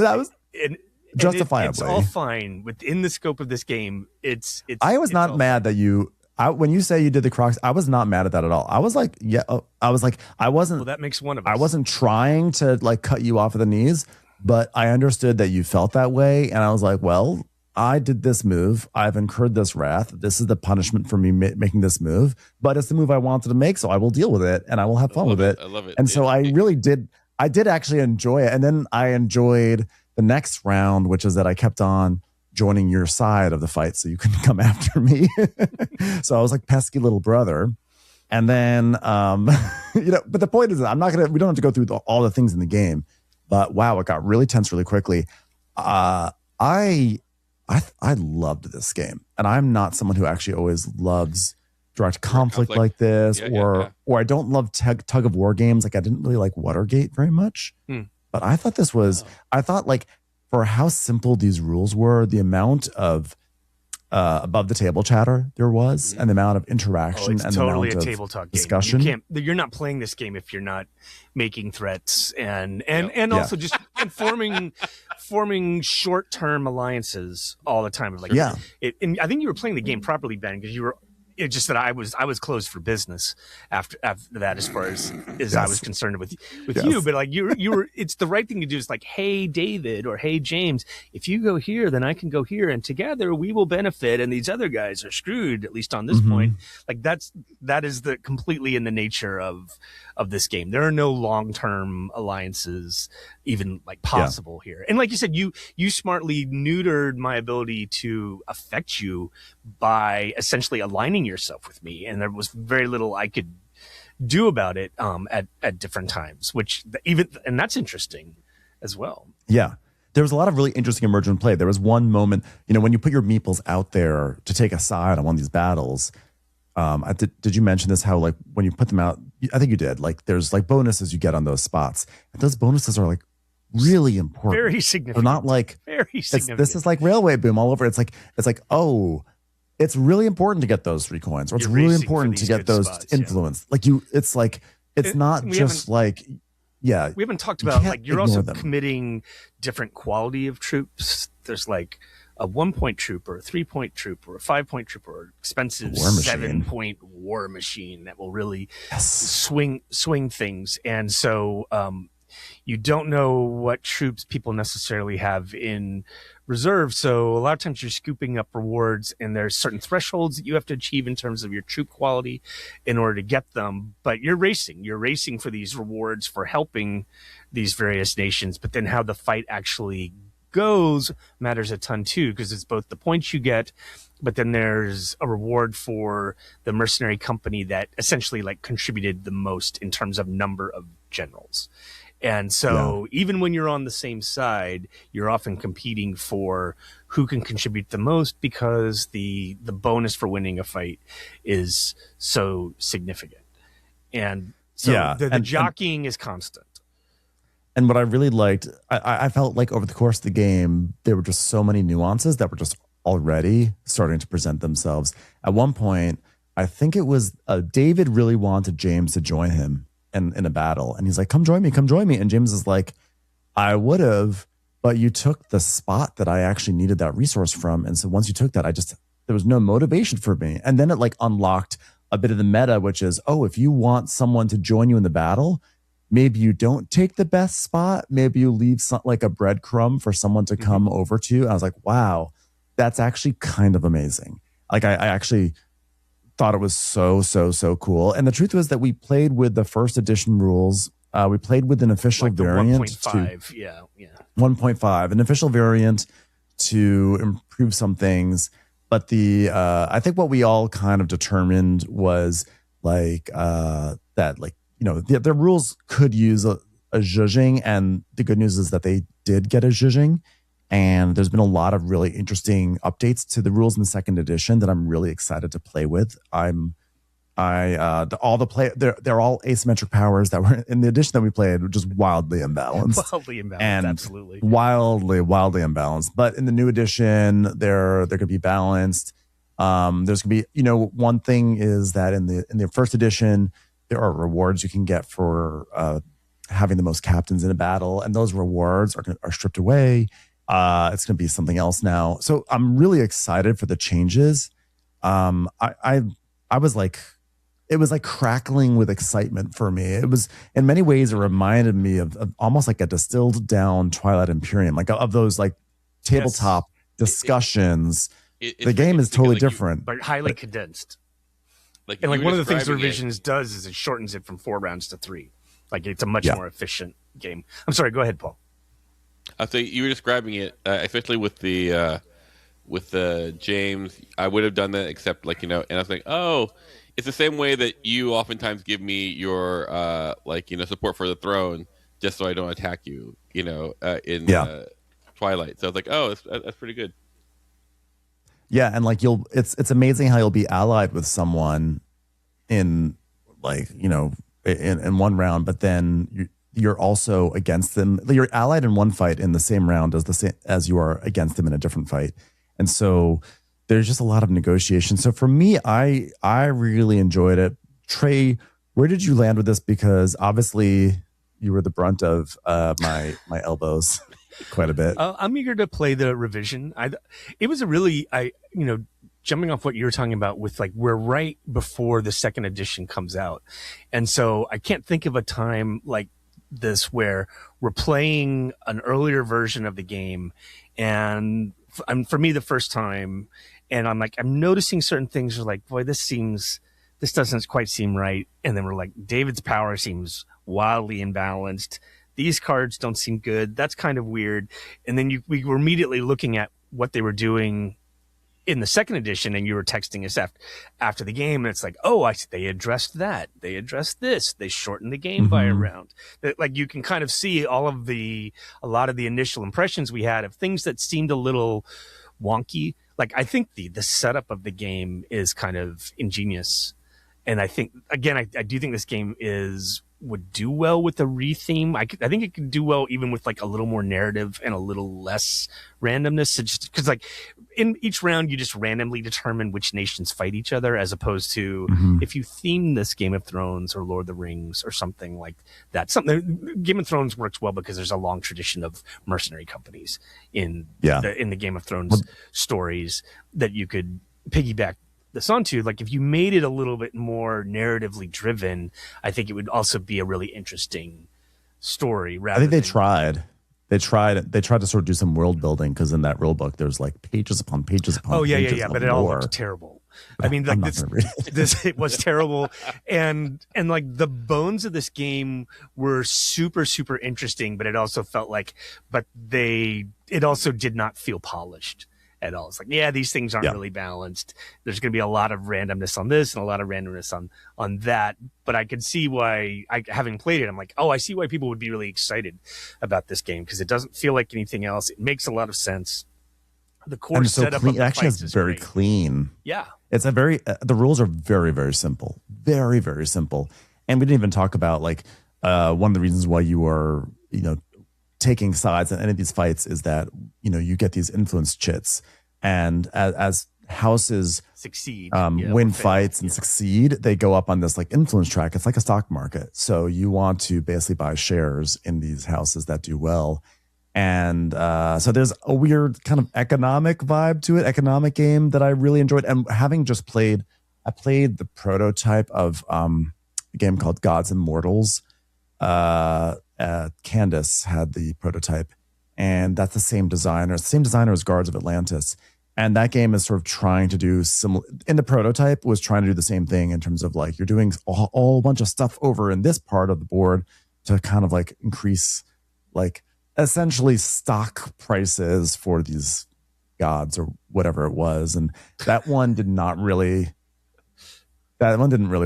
justifiably. It's all fine within the scope of this game. I was not mad that when you say you did the Crocs, I was not mad at that at all. I was like, I wasn't. Well, that makes one of us. I wasn't trying to like cut you off at the knees, but I understood that you felt that way, and I was like, well, I did this move. I've incurred this wrath. This is the punishment for me making this move, but it's the move I wanted to make, so I will deal with it and I will have fun with it. I love it. And so I really did. I did actually enjoy it, and then I enjoyed the next round, which is that I kept on joining your side of the fight so you couldn't come after me. So I was like pesky little brother. And then, but the point is, we don't have to go through all the things in the game, but wow, it got really tense really quickly. I loved this game, and I'm not someone who actually always loves direct conflict like this, or I don't love tug of war games. Like I didn't really like Watergate very much. But I thought I thought like for how simple these rules were, the amount of above the table chatter there was, and the amount of interaction and totally the amount a of tabletop discussion. Game. You're not playing this game if you're not making threats and also just forming short-term alliances all the time. Like, and I think you were playing the game properly, Ben, because you were. It's just that I was closed for business after that, as far as I was concerned with you. But like you were, it's the right thing to do. Is like, hey David or hey James, if you go here, then I can go here, and together we will benefit. And these other guys are screwed, at least on this point. Like that is the completely in the nature of this game. There are no long-term alliances even like possible here. And like you said, you smartly neutered my ability to affect you by essentially aligning yourself with me, and there was very little I could do about it at different times, and that's interesting as well. Yeah. There was a lot of really interesting emergent play. There was one moment, when you put your meeples out there to take a side on one of these battles, did you mention this, how like when you put them out, I think you did, like there's like bonuses you get on those spots, and those bonuses are like really important, very significant. They're not like very significant. This is like Railway Boom all over. It's like it's really important to get those 3 coins, or it's really important to get those influence. Like it's not just like, we haven't talked about like you're also committing different quality of troops. There's like a 1-point trooper, a 3-point trooper, a 5-point trooper, or expensive War machine. 7-point war machine that will really Yes. swing things. And so you don't know what troops people necessarily have in reserve. So a lot of times you're scooping up rewards, and there's certain thresholds that you have to achieve in terms of your troop quality in order to get them. But you're racing for these rewards for helping these various nations. But then how the fight actually goes matters a ton too, because it's both the points you get, but then there's a reward for the mercenary company that essentially like contributed the most in terms of number of generals. And so even when you're on the same side, you're often competing for who can contribute the most, because the bonus for winning a fight is so significant. And so the jockeying is constant. And what I really liked, I felt like over the course of the game, there were just so many nuances that were just already starting to present themselves. At one point, I think it was David really wanted James to join him in a battle. And he's like, come join me. And James is like, I would have, but you took the spot that I actually needed that resource from. And so once you took that, there was no motivation for me. And then it like unlocked a bit of the meta, which is, if you want someone to join you in the battle, maybe you don't take the best spot. Maybe you leave like a breadcrumb for someone to come over to. And I was like, wow, that's actually kind of amazing. Like I actually thought it was so cool. And the truth was that we played with the first edition rules. We played with an official like variant. 1.5, yeah. 1.5, an official variant to improve some things. But I think what we all kind of determined was like that, like, the rules could use a zhuzhing, and the good news is that they did get a zhuzhing, and there's been a lot of really interesting updates to the rules in the second edition that I'm really excited to play with. They're all asymmetric powers that were in the edition that we played, which is wildly imbalanced. Absolutely. Wildly imbalanced. But in the new edition, they're going to be balanced. There's going to be, one thing is that in the first edition, there are rewards you can get for having the most captains in a battle, and those rewards are stripped away. It's going to be something else now. So I'm really excited for the changes. I was like, it was like crackling with excitement for me. It was, in many ways, it reminded me of almost like a distilled down Twilight Imperium, like of those like tabletop discussions. The game is totally different, but highly condensed. Like, and like one of the things Revisions does is it shortens it from 4 rounds to 3. Like it's a much more efficient game. I'm sorry, go ahead, Paul. I think you were describing it, especially with the James. I would have done that, except and I was like, it's the same way that you oftentimes give me your support for the throne just so I don't attack you, in Twilight. So I was like, that's pretty good. Yeah, and like it's amazing how you'll be allied with someone in in one round, but then you're also against them. You're allied in one fight in the same round as you are against them in a different fight, and so there's just a lot of negotiation. So for me, I really enjoyed it. Trey, where did you land with this? Because obviously you were the brunt of my elbows. Quite a bit. I'm eager to play the revision. It was a really, jumping off what you were talking about with like, we're right before the second edition comes out. And so I can't think of a time like this where we're playing an earlier version of the game. And for me, the first time, and I'm noticing certain things are like, boy, this doesn't quite seem right. And then we're like, David's power seems wildly imbalanced. These cards don't seem good. That's kind of weird. And then we were immediately looking at what they were doing in the second edition, and you were texting us after the game, and it's like, they addressed that. They addressed this. They shortened the game by a round. Like you can kind of see a lot of the initial impressions we had of things that seemed a little wonky. Like I think the setup of the game is kind of ingenious. And I think, again, I do think this game is would do well with a retheme. I think it could do well even with like a little more narrative and a little less randomness. Just because like in each round you just randomly determine which nations fight each other, as opposed to if you theme this Game of Thrones or Lord of the Rings or something like that. Game of Thrones works well because there's a long tradition of mercenary companies in the Game of Thrones stories that you could piggyback this onto. Like if you made it a little bit more narratively driven, I think it would also be a really interesting story. I think they tried to sort of do some world building, because in that rule book there's like pages upon pages upon pages but it all looked terrible. I mean, like it was terrible, and like the bones of this game were super super interesting, but it also felt like, it also did not feel polished at all. It's like, these things aren't really balanced. There's going to be a lot of randomness on this and a lot of randomness on that. But I could see why, having played it, I'm like, I see why people would be really excited about this game, because it doesn't feel like anything else. It makes a lot of sense. The core setup of the actually is very clean. Yeah, it's the rules are very very simple, very very simple. And we didn't even talk about like one of the reasons why you are taking sides in any of these fights is that you get these influence chits, and as houses succeed, win fights and succeed, they go up on this like influence track. It's like a stock market, so you want to basically buy shares in these houses that do well. And so there's a weird kind of economic vibe to it, economic game that I really enjoyed. And having just played the prototype of a game called Gods and Mortals. Candace had the prototype, and that's the same designer as Guards of Atlantis. And that game is sort of trying to do similar. In the prototype was trying to do the same thing in terms of like you're doing a whole bunch of stuff over in this part of the board to kind of like increase like essentially stock prices for these gods or whatever it was. And that one didn't really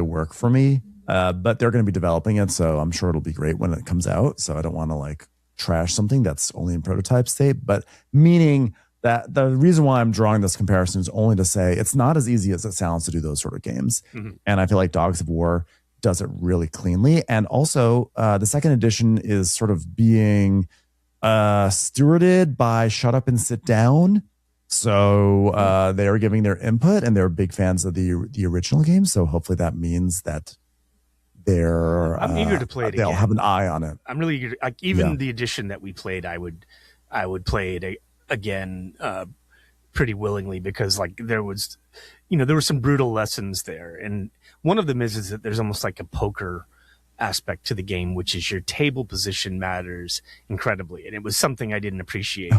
work for me. But they're going to be developing it, so I'm sure it'll be great when it comes out. So I don't want to like trash something that's only in prototype state, but meaning that the reason why I'm drawing this comparison is only to say it's not as easy as it sounds to do those sort of games. And I feel like Dogs of War does it really cleanly. And also the second edition is sort of being stewarded by Shut Up and Sit Down. So they are giving their input, and they're big fans of the original game. So hopefully that means that I'm eager to play it again. They'll have an eye on it. I'm really eager. Like even the edition that we played, I would play it again pretty willingly, because like there were some brutal lessons there, and one of them is that there's almost like a poker aspect to the game, which is your table position matters incredibly, and it was something I didn't appreciate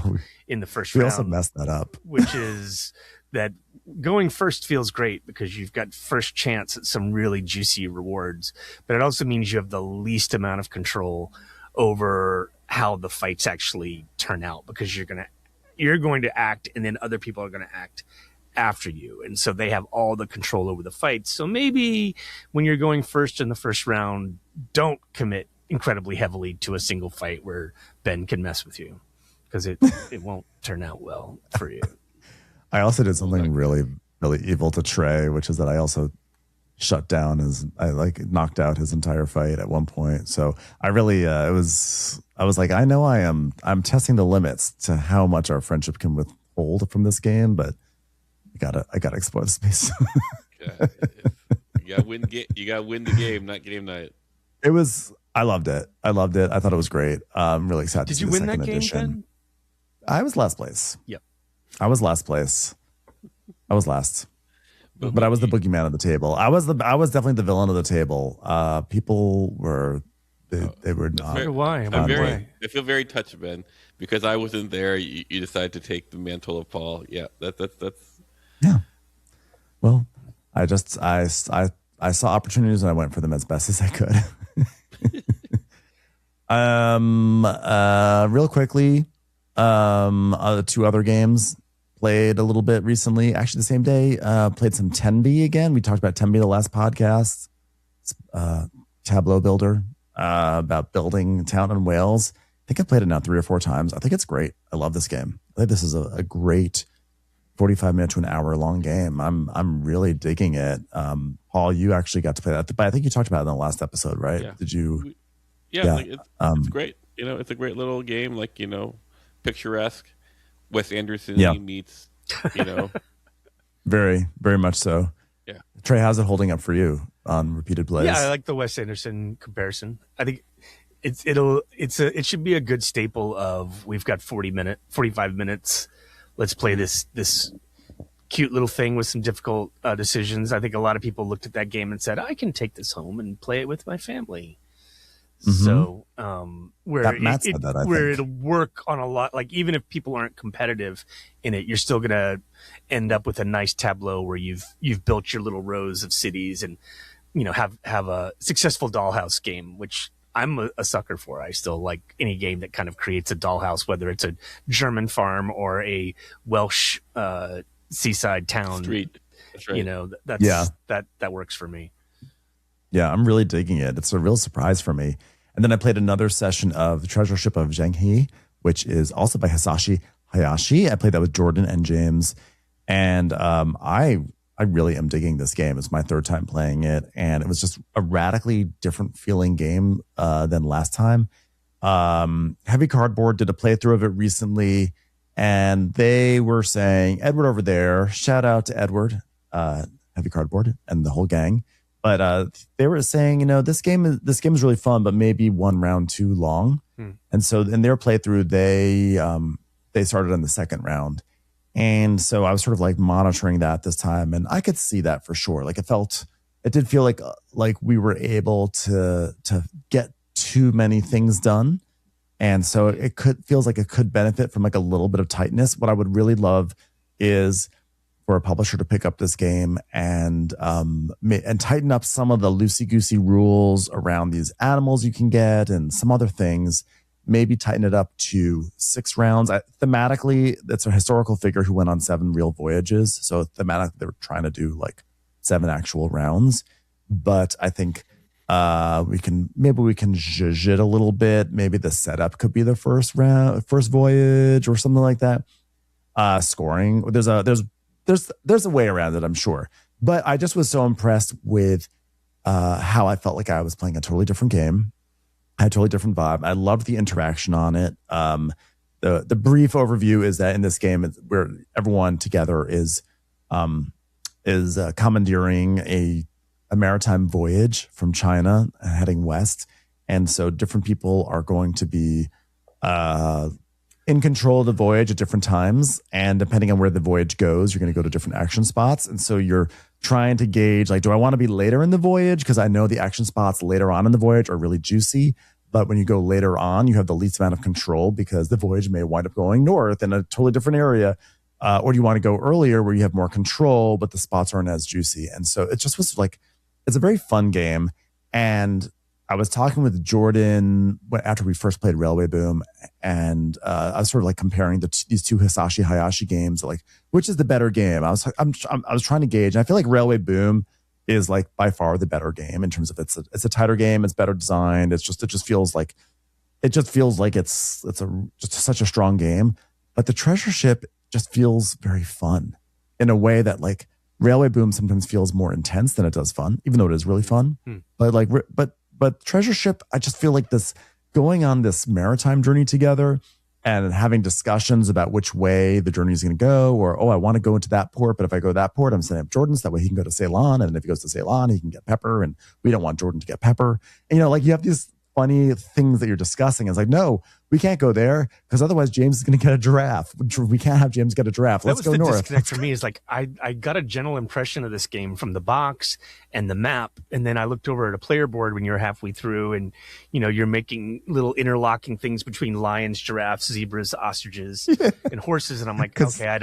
in the first round. We also messed that up, which is that going first feels great because you've got first chance at some really juicy rewards, but it also means you have the least amount of control over how the fights actually turn out, because you're going to act, and then other people are going to act after you, and so they have all the control over the fights. So maybe when you're going first in the first round, don't commit incredibly heavily to a single fight where Ben can mess with you, because it won't turn out well for you. I also did something really, really evil to Trey, which is that I also knocked out his entire fight at one point. So I really, I was like, I'm testing the limits to how much our friendship can withhold from this game, but I gotta explore the space. You gotta win the game, not game night. I loved it. I thought it was great. I'm really excited to see the second edition. Did you win that game, Ben? I was last place. Yep. I was last place. I was last. But I was the boogeyman of the table. I was definitely the villain of the table. People were they were not. Why? I feel very touched, Ben, because I wasn't there. You decided to take the mantle of Paul. Yeah, that's. Yeah. Well, I saw opportunities and I went for them as best as I could. Real quickly, two other games played a little bit recently. Actually, the same day, played some Tenby again. We talked about Tenby the last podcast. It's tableau builder about building a town in Wales. I think I played it now 3 or 4 times. I think it's great. I love this game. I think this is a great 45 minute to an hour long game. I'm really digging it. Paul, you actually got to play that, but I think you talked about it in the last episode, right? Yeah. Did you? Yeah, like it's great. It's a great little game, like, picturesque. Wes Anderson meets, Very, very much so. Yeah. Trey, how's it holding up for you on repeated plays? Yeah, I like the Wes Anderson comparison. I think it should be a good staple of, we've got 45 minutes. Let's play this cute little thing with some difficult decisions. I think a lot of people looked at that game and said, I can take this home and play it with my family. Mm-hmm. So where it'll work on a lot, like even if people aren't competitive in it, you're still gonna end up with a nice tableau where you've built your little rows of cities and have a successful dollhouse game, which I'm a sucker for. I still like any game that kind of creates a dollhouse, whether it's a German farm or a Welsh seaside town. Street. That's right. That works for me. Yeah, I'm really digging it. It's a real surprise for me. And then I played another session of the Treasure Ship of Zhenghe, which is also by Hisashi Hayashi. I played that with Jordan and James. And I really am digging this game. It's my third time playing it. And it was just a radically different feeling game than last time. Heavy Cardboard did a playthrough of it recently. And they were saying, Edward over there, shout out to Edward, Heavy Cardboard, and the whole gang. But they were saying, this game is really fun, but maybe one round too long. And so in their playthrough, they started on the second round. And so I was sort of like monitoring that this time, and I could see that for sure. Like it did feel like we were able to get too many things done. And so feels like it could benefit from like a little bit of tightness. What I would really love is for a publisher to pick up this game and tighten up some of the loosey-goosey rules around these animals you can get and some other things. Maybe tighten it up to 6 rounds. Thematically, it's a historical figure who went on 7 real voyages. So thematically, they were trying to do like 7 actual rounds. But I think we can zhuzh it a little bit. Maybe the setup could be the first voyage or something like that. Scoring, there's a way around it, I'm sure. But I just was so impressed with how I felt like I was playing a totally different game. I had a totally different vibe. I loved the interaction on it. The brief overview is that in this game, where everyone together is commandeering a maritime voyage from China heading west. And so different people are going to be in control of the voyage at different times. And depending on where the voyage goes, you're going to go to different action spots. And so you're trying to gauge, like, do I want to be later in the voyage? Because I know the action spots later on in the voyage are really juicy. But when you go later on, you have the least amount of control because the voyage may wind up going north in a totally different area. Or do you want to go earlier where you have more control, but the spots aren't as juicy? And so it just was like, it's a very fun game. And I was talking with Jordan after we first played Railway Boom, and I was sort of like comparing these two Hisashi Hayashi games, like which is the better game. I was trying to gauge, and I feel like Railway Boom is like by far the better game in terms of it's a tighter game, it's better designed. It just feels like it's just such a strong game. But the Treasure Ship just feels very fun in a way that like Railway Boom sometimes feels more intense than it does fun, even though it is really fun. But Treasure Ship, I just feel like this going on this maritime journey together and having discussions about which way the journey is going to go, or, I want to go into that port, but if I go to that port, I'm setting up Jordan so that way he can go to Ceylon. And if he goes to Ceylon, he can get Pepper, and we don't want Jordan to get Pepper. And, like you have these funny things that you're discussing. It's like, no, we can't go there because otherwise James is going to get a giraffe. We can't have James get a giraffe. Let's go north. That was the disconnect for me. Is like I got a general impression of this game from the box and the map, and then I looked over at a player board when you're halfway through, and you're making little interlocking things between lions, giraffes, zebras, ostriches, and horses, and I'm like, okay, I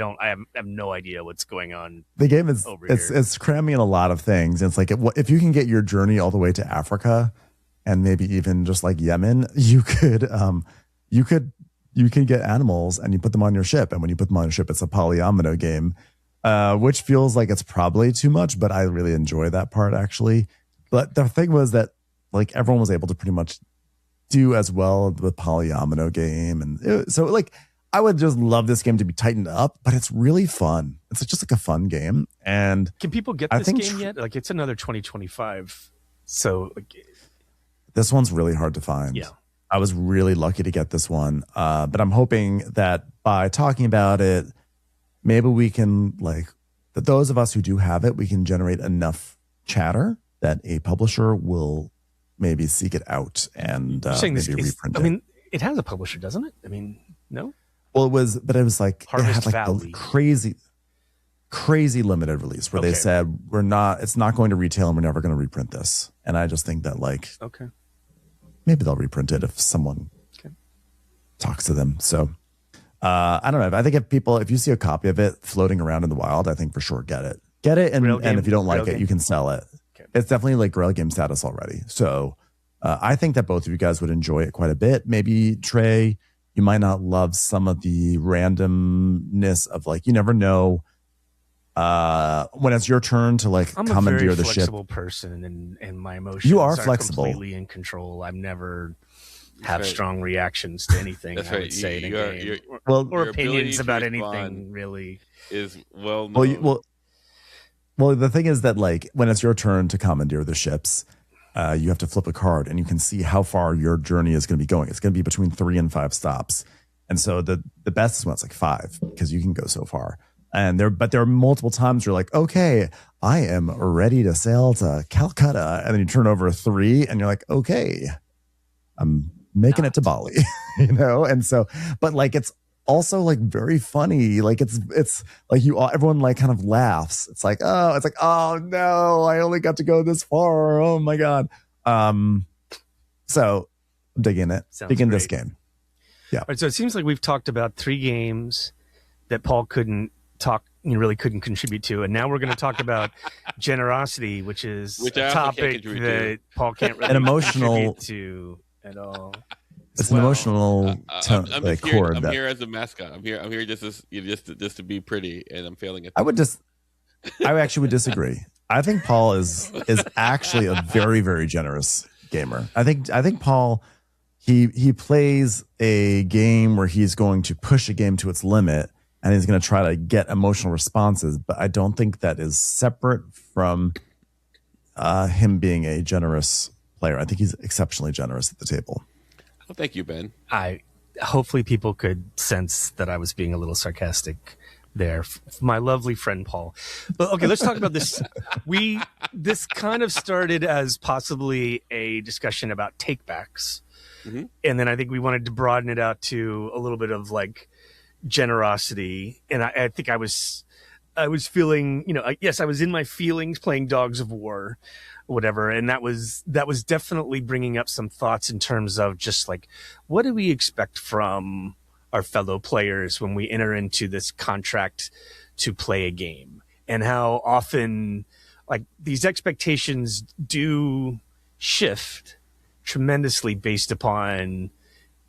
have no idea what's going on. The game is it's cramming in a lot of things. It's like if you can get your journey all the way to Africa, and maybe even just like Yemen, you could get animals and you put them on your ship. And when you put them on your ship, it's a polyomino game, which feels like it's probably too much, but I really enjoy that part actually. But the thing was that like everyone was able to pretty much do as well the polyomino game. And so like, I would just love this game to be tightened up, but it's really fun. It's just like a fun game. And Can people get I this think game yet? Like, it's another 2025. So, like, this one's really hard to find. yeah. I was really lucky to get this one. But I'm hoping that by talking about it, maybe we can, like, that those of us who do have it, we can generate enough chatter that a publisher will maybe seek it out and You're saying maybe this, reprint it. I mean, it has a publisher, doesn't it? I mean, no? Well, it was like Harvest it had like Valley. a crazy limited release where they Okay. said it's not going to retail and we're never going to reprint this. And I just think that like Okay. maybe they'll reprint it if someone Okay. talks to them. So I don't know. I think if you see a copy of it floating around in the wild, I think for sure get it, and if you don't like it, you can sell it. Okay. It's definitely like Grail game status already. So I think that both of you guys would enjoy it quite a bit. Maybe Trey, you might not love some of the randomness of like, you never know when it's your turn to like I'm commandeer a very the ship. flexible person, and my emotions You are flexible. completely in control. I've never have right. strong reactions to anything. That's I right. would say in a game. Well, Or your ability opinions to about respond anything, really. is well known. Well, the thing is that like when it's your turn to commandeer the ships, you have to flip a card and you can see how far your journey is going to be going. It's going to be between 3 and 5 stops. And so the best is when it's like 5 because you can go so far. And there are multiple times you're like, okay, I am ready to sail to Calcutta. And then you turn over a 3 and you're like, okay, I'm making it to Bali, And so, but like, it's also like very funny. Like it's like everyone like kind of laughs. It's like, oh no, I only got to go this far. Oh my God. So I'm digging it. Sounds Digging this great. game. All right, so it seems like we've talked about 3 games that Paul really couldn't contribute to, and now we're going to talk about generosity, which is Which a I also can't topic contribute that Paul can't really An emotional- contribute to at all. It's an emotional I'm like just here, chord I'm that here as a mascot. I'm here just to be pretty, and I'm failing at I that. actually would disagree. I think Paul is actually a very, very generous gamer. I think Paul he plays a game where he's going to push a game to its limit and he's going to try to get emotional responses, but I don't think that is separate from him being a generous player. I think he's exceptionally generous at the table. Well, thank you, Ben. Hopefully people could sense that I was being a little sarcastic there. My lovely friend Paul. But okay, let's talk about this. This kind of started as possibly a discussion about takebacks. Mm-hmm. And then I think we wanted to broaden it out to a little bit of like generosity. And I think I was feeling, yes, I was in my feelings playing Dogs of War, whatever. And that was definitely bringing up some thoughts in terms of just like, what do we expect from our fellow players when we enter into this contract to play a game, and how often like these expectations do shift tremendously based upon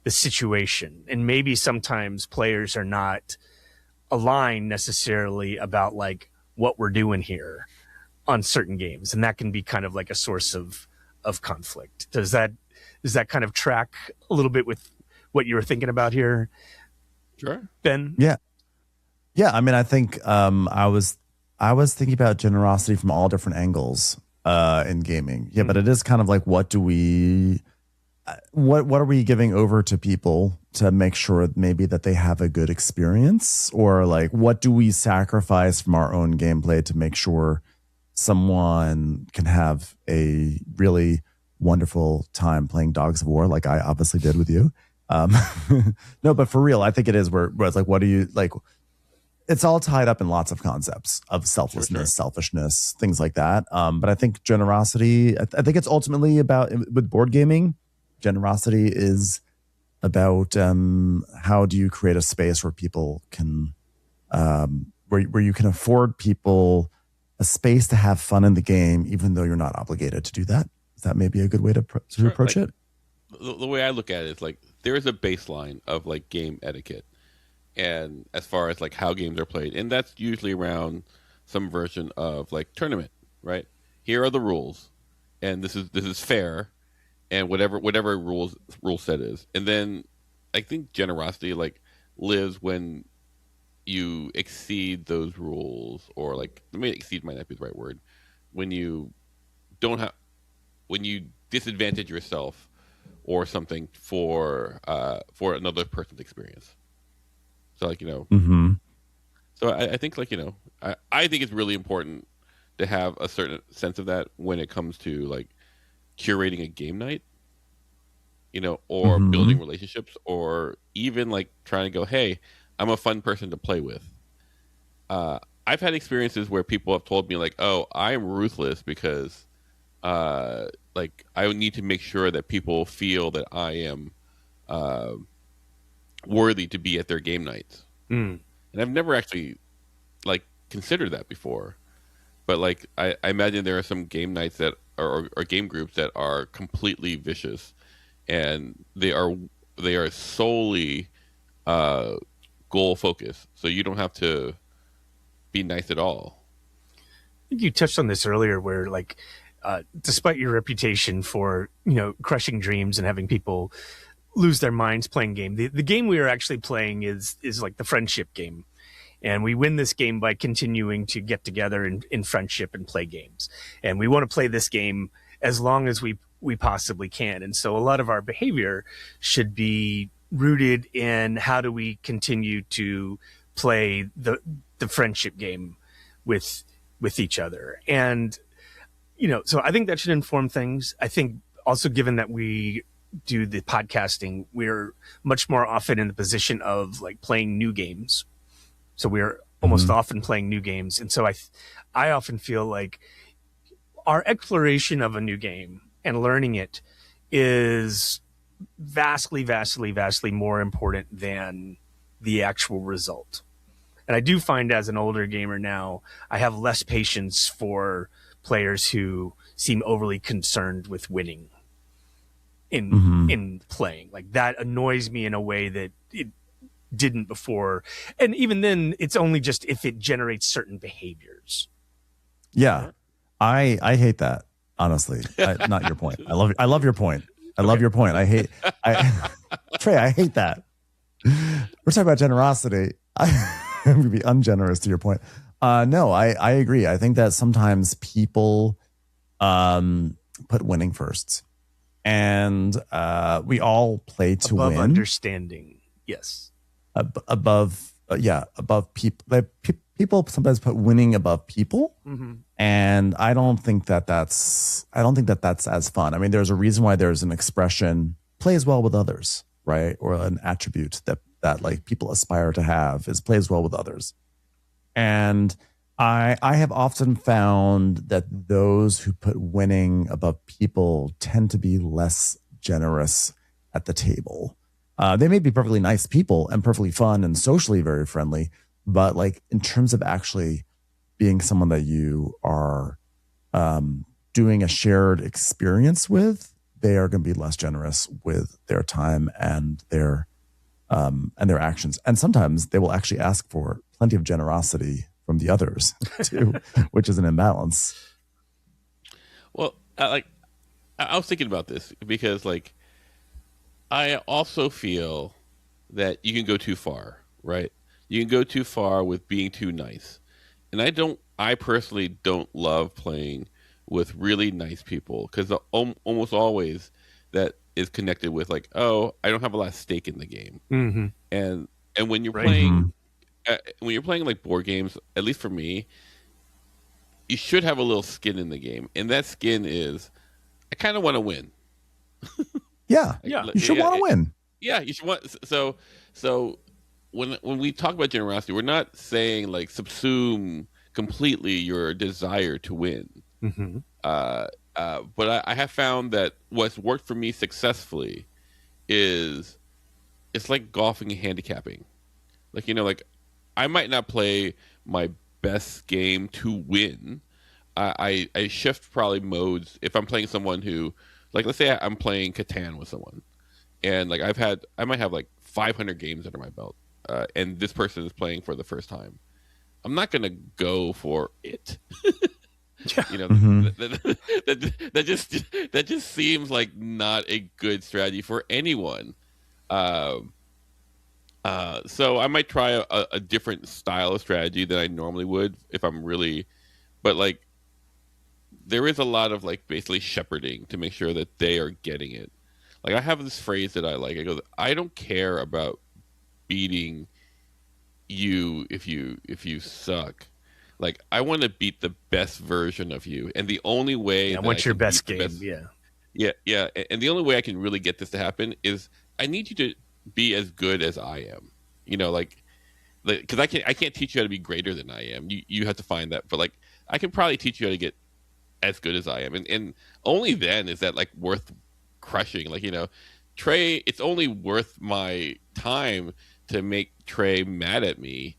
the situation. And maybe sometimes players are not aligned necessarily about like what we're doing here on certain games. And that can be kind of like a source of conflict. Does that kind of track a little bit with what you were thinking about here, Sure. Ben? Yeah. I mean, I think I was thinking about generosity from all different angles in gaming. Yeah, but it is kind of like, what are we giving over to people to make sure maybe that they have a good experience, or like what do we sacrifice from our own gameplay to make sure someone can have a really wonderful time playing Dogs of War, like I obviously did with you. No, but for real, I think it is where it's like, what do you like? It's all tied up in lots of concepts of selflessness, selfishness, things like that. But I think generosity, I think it's ultimately about, with board gaming, generosity is about how do you create a space where people can, where you can afford people a space to have fun in the game, even though you're not obligated to do that. Is that maybe a good way to approach it? The way I look at it is like, there is a baseline of like game etiquette, and as far as like how games are played, and that's usually around some version of like tournament, right? Here are the rules, and this is fair, and whatever rule set is. And then I think generosity, like lives when you exceed those rules, or like, maybe exceed might not be the right word, when you don't have, when you disadvantage yourself or something for another person's experience. So like, Mm-hmm. so I think like, I think it's really important to have a certain sense of that when it comes to like curating a game night, or Mm-hmm. building relationships, or even like trying to go, hey, I'm a fun person to play with. I've had experiences where people have told me like, oh, I'm ruthless because like I need to make sure that people feel that I am uh, worthy to be at their game nights. Mm. And I've never actually like considered that before. But like I imagine there are some game nights that or game groups that are completely vicious, and they are solely uh, goal focused. So you don't have to be nice at all. I think you touched on this earlier, where like, despite your reputation for crushing dreams and having people lose their minds playing game, the game we are actually playing is like the friendship game. And we win this game by continuing to get together in friendship and play games. And we want to play this game as long as we possibly can. And so a lot of our behavior should be rooted in how do we continue to play the friendship game with each other. And so I think that should inform things. I think also, given that we do the podcasting, we're much more often in the position of like playing new games. So we're almost Mm-hmm. often playing new games. And so I often feel like our exploration of a new game and learning it is vastly, vastly, vastly more important than the actual result. And I do find, as an older gamer now, I have less patience for players who seem overly concerned with winning in Mm-hmm. in playing. Like, that annoys me in a way that it didn't before. And even then, it's only just if it generates certain behaviors. Yeah, I hate that, honestly. Not your point. I love your point. I love your point. I Trey, I hate that. We're talking about generosity. I'm gonna be ungenerous to your point. No, I agree. I think that sometimes people put winning first, and we all play to Above win. understanding. Yes. Above people. People sometimes put winning above people. Mm-hmm. And I don't think that that's as fun. I mean, there's a reason why there's an expression, plays well with others, right? Or an attribute that like people aspire to have is plays well with others. And I have often found that those who put winning above people tend to be less generous at the table. They may be perfectly nice people and perfectly fun and socially very friendly, but like in terms of actually being someone that you are doing a shared experience with, they are going to be less generous with their time and their actions. And sometimes they will actually ask for plenty of generosity from the others too, which is an imbalance. Well, I was thinking about this because like I also feel that you can go too far, right? You can go too far with being too nice. And I personally don't love playing with really nice people because almost always that is connected with like, oh, I don't have a lot of stake in the game. Mm-hmm. And when you're Right. playing, when you're playing like board games, at least for me, you should have a little skin in the game, and that skin is, I kind of want to win. Yeah, Yeah. you should want to win. Yeah, you should want. So when we talk about generosity, we're not saying like subsume completely your desire to win. Mm-hmm. But I have found that what's worked for me successfully is it's like golfing and handicapping. Like like I might not play my best game to win. I shift probably modes if I'm playing someone who, like, let's say I'm playing Catan with someone, and like I might have like 500 games under my belt, and this person is playing for the first time. I'm not gonna go for it. Mm-hmm. That just seems like not a good strategy for anyone. So I might try a different style of strategy than I normally would if I'm really, but like there is a lot of like basically shepherding to make sure that they are getting it. Like I have this phrase that I like. I go, I don't care about beating you if you suck. Like I want to beat the best version of you, and the only way Yeah, that I what's your can best beat the game? best, Yeah. yeah, and the only way I can really get this to happen is I need you to be as good as I am. You know, like because I can't teach you how to be greater than I am. You have to find that, but like I can probably teach you how to get as good as I am, and only then is that like worth crushing. Like Trey, it's only worth my time to make Trey mad at me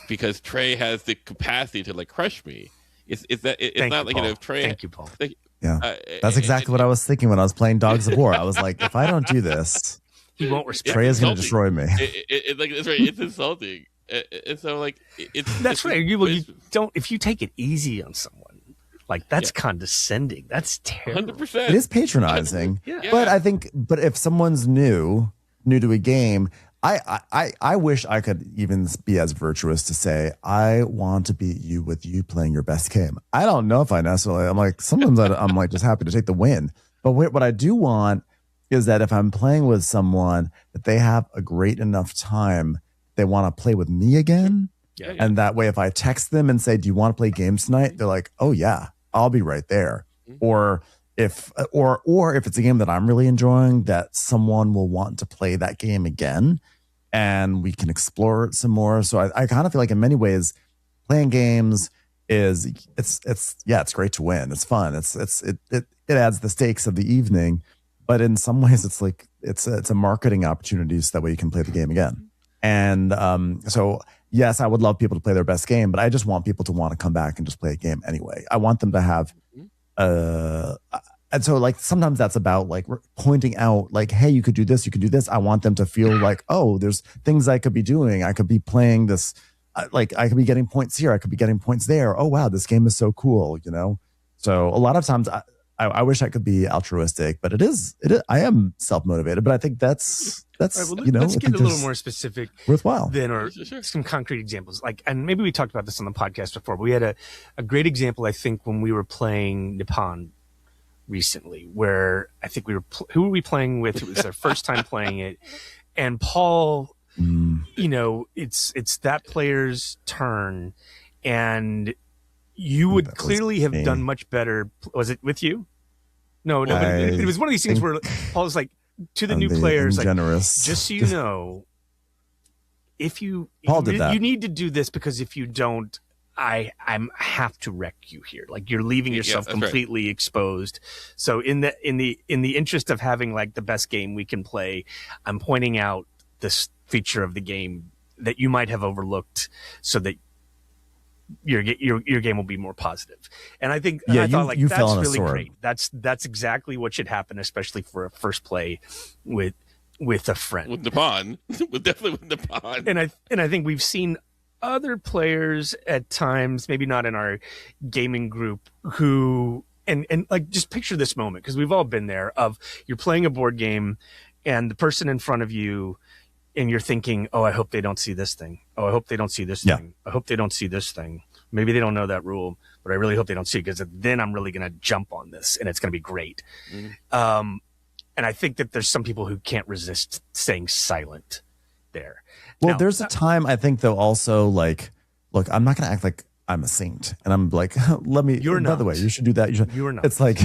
because Trey has the capacity to like crush me. It's not like Paul. if Trey. Thank you, Paul. Like, Yeah. That's exactly what I was thinking when I was playing Dogs of War. I was like, if I don't do this, He won't respect. Trey is going to insulting. destroy me. Like that's right. It's insulting, and so like That's right. You don't. If you take it easy on someone, like that's condescending. That's terrible. 100%. It is patronizing. Yeah. But I think, but if someone's new to a game, I wish I could even be as virtuous to say, I want to beat you with you playing your best game. I don't know if I necessarily, I'm like, sometimes I'm like just happy to take the win. But what I do want is that if I'm playing with someone, that they have a great enough time, they want to play with me again. Yeah. And that way, if I text them and say, do you want to play games tonight? They're like, oh yeah, I'll be right there. Or if it's a game that I'm really enjoying, that someone will want to play that game again and we can explore it some more. So I kind of feel like in many ways playing games it's great to win. It's fun. It adds the stakes of the evening, but in some ways it's like it's a marketing opportunity so that way you can play the game again. And so yes, I would love people to play their best game, but I just want people to want to come back and just play a game anyway. I want them to have and so like sometimes that's about like pointing out like, hey, you could do this, you could do this. I want them to feel like, oh, there's things I could be doing. I could be playing this, like I could be getting points here. I could be getting points there. Oh, wow, this game is so cool, So a lot of times I wish I could be altruistic, but it is I am self-motivated, but I think that's Right, well, let's get a little more specific worthwhile then, or some concrete examples. Like, and maybe we talked about this on the podcast before, but we had a great example, I think, when we were playing Nippon recently, where I think who were we playing with? It was our first time playing it. And Paul, it's that player's turn, and you would clearly have done much better. Was it with you? No, but it was one of these things where Paul's like, to the new players, like, just so you know, Paul did that. You need to do this, because if you don't, I have to wreck you here. Like, you're leaving yourself completely exposed. So in the interest of having like the best game we can play, I'm pointing out this feature of the game that you might have overlooked, so that your game will be more positive. And I think I thought like that's really great. That's exactly what should happen, especially for a first play with a friend. With Nippon. Definitely with Nippon. And I think we've seen other players at times, maybe not in our gaming group, who and like just picture this moment, because we've all been there, of you're playing a board game and the person in front of you, and you're thinking, oh, I hope they don't see this thing. Oh, I hope they don't see this thing. I hope they don't see this thing. Maybe they don't know that rule, but I really hope they don't see it, because then I'm really going to jump on this and it's going to be great. And I think that there's some people who can't resist staying silent there. Well, there's a time, I think, though, also like, look, I'm not going to act like I'm a saint. And I'm like, let me, You're by not. the way, you should do that. You're not. It's like,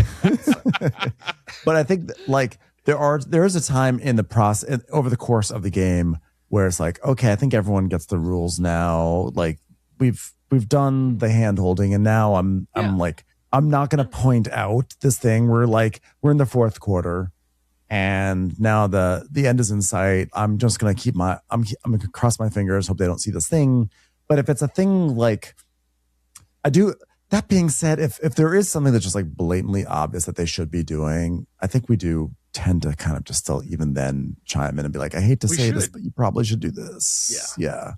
but I think like there is a time in the process, over the course of the game, where it's like, okay, I think everyone gets the rules now. Like we've done the hand holding, and now I'm like, I'm not going to point out this thing. We're in the fourth quarter, and now the end is in sight. I'm just going to keep I'm going to cross my fingers, hope they don't see this thing. But if it's a thing like I do, that being said, if there is something that's just like blatantly obvious that they should be doing, I think we do tend to kind of just still even then chime in and be like, I hate to say this, but you probably should do this. Yeah.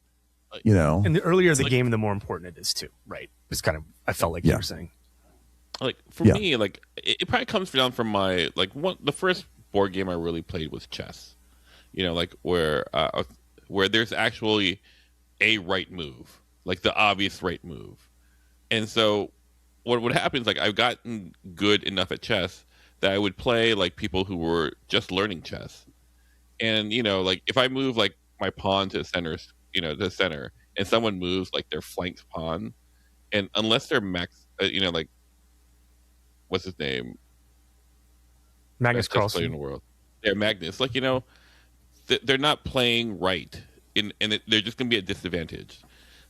And the earlier the game, the more important it is too, right? It's kind of, I felt like you were saying. Like for me, like it probably comes down from the first board game I really played was chess. Like where where there's actually a right move, like the obvious right move. And so what would happen is like I've gotten good enough at chess that I would play like people who were just learning chess. And like if I move like my pawn to the center, the center, and someone moves like their flanked pawn, and unless they're max, like what's his name, Magnus best chess player in Carlsen. the world, they're Magnus. Like they're not playing right, they're just going to be at disadvantage.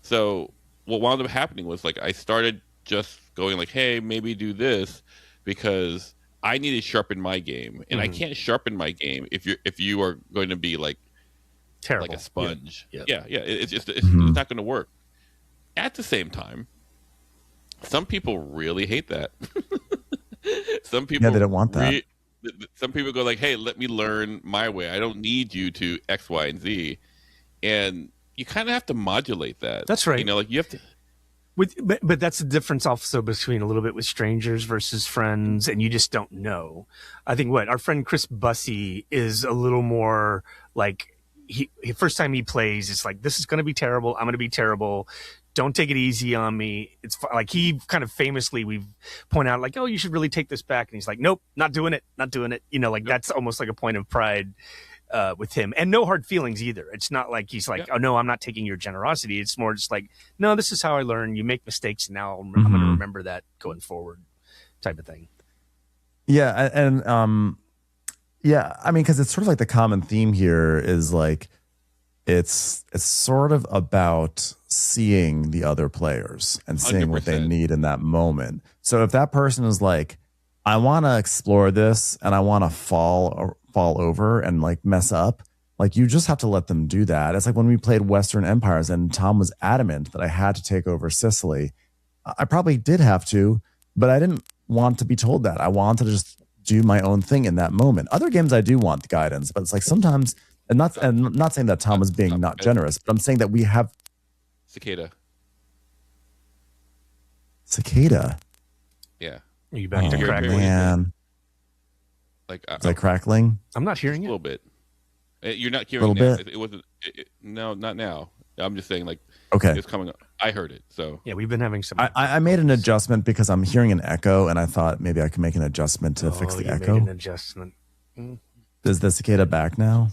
So what wound up happening was like I started just going like, hey, maybe do this because I need to sharpen my game, and I can't sharpen my game if you are going to be like Terrible. like a sponge. Yeah. Yeah. It's not going to work. At the same time, some people really hate that. Some people they don't want that. Some people go like, "Hey, let me learn my way. I don't need you to X, Y, and Z." And you kind of have to modulate that. That's right. Like you have to. But that's the difference also between a little bit with strangers versus friends, and you just don't know. I think our friend Chris Bussey is a little more like he first time he plays, it's like, this is going to be terrible. I'm going to be terrible. Don't take it easy on me. It's like he kind of famously we've pointed out like, oh, you should really take this back, and he's like, nope, not doing it. That's almost like a point of pride. With him, and no hard feelings either. It's not like he's like, oh no, I'm not taking your generosity. It's more just like, no, this is how I learn. You make mistakes, and now I'm going to remember that going forward, type of thing. Yeah, and yeah, I mean, because it's sort of like the common theme here is like it's sort of about seeing the other players and seeing what they 100%. need in that moment. So if that person is like, I want to explore this and I want to fall over and like mess up, like you just have to let them do that. It's like when we played Western Empires and Tom was adamant that I had to take over Sicily. I probably did have to, but I didn't want to be told that. I wanted to just do my own thing in that moment. Other games I do want the guidance, but it's like sometimes, and not saying that Tom was being not generous, but I'm saying that we have Cicada. Yeah. Are you back to You're crackling? Man. Like Is that crackling? I'm not hearing a it. little bit. You're not hearing A it little now. bit? It wasn't. No, not now. I'm just saying, like, Okay. it's coming up. I heard it. So Yeah, we've been having some. I made an adjustment because I'm hearing an echo, and I thought maybe I could make an adjustment to fix the you echo. made an adjustment. Is the cicada back now?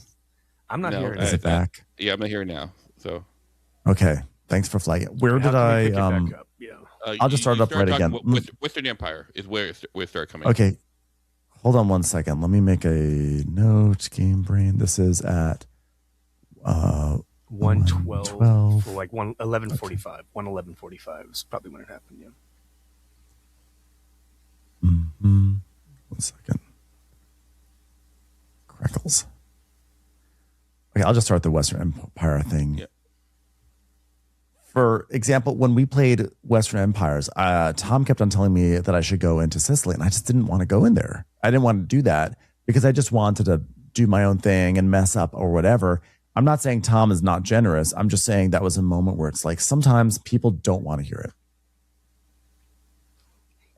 I'm not hearing Is it. it back? yeah, I'm not hearing now. So Okay. Thanks for flagging. Where did How can we pick it I? back up? Yeah. I'll just start it up right again. Western Empire is where it started coming. Okay. Hold on one second. Let me make a note. Game Brain. This is at 112 or like 11:45. 111:45 is probably when it happened. Yeah. Mm-hmm. 1 second. Crackles. Okay, I'll just start the Western Empire thing. Yeah. For example, when we played Western Empires, Tom kept on telling me that I should go into Sicily, and I just didn't want to go in there. I didn't want to do that because I just wanted to do my own thing and mess up or whatever. I'm not saying Tom is not generous. I'm just saying that was a moment where it's like sometimes people don't want to hear it.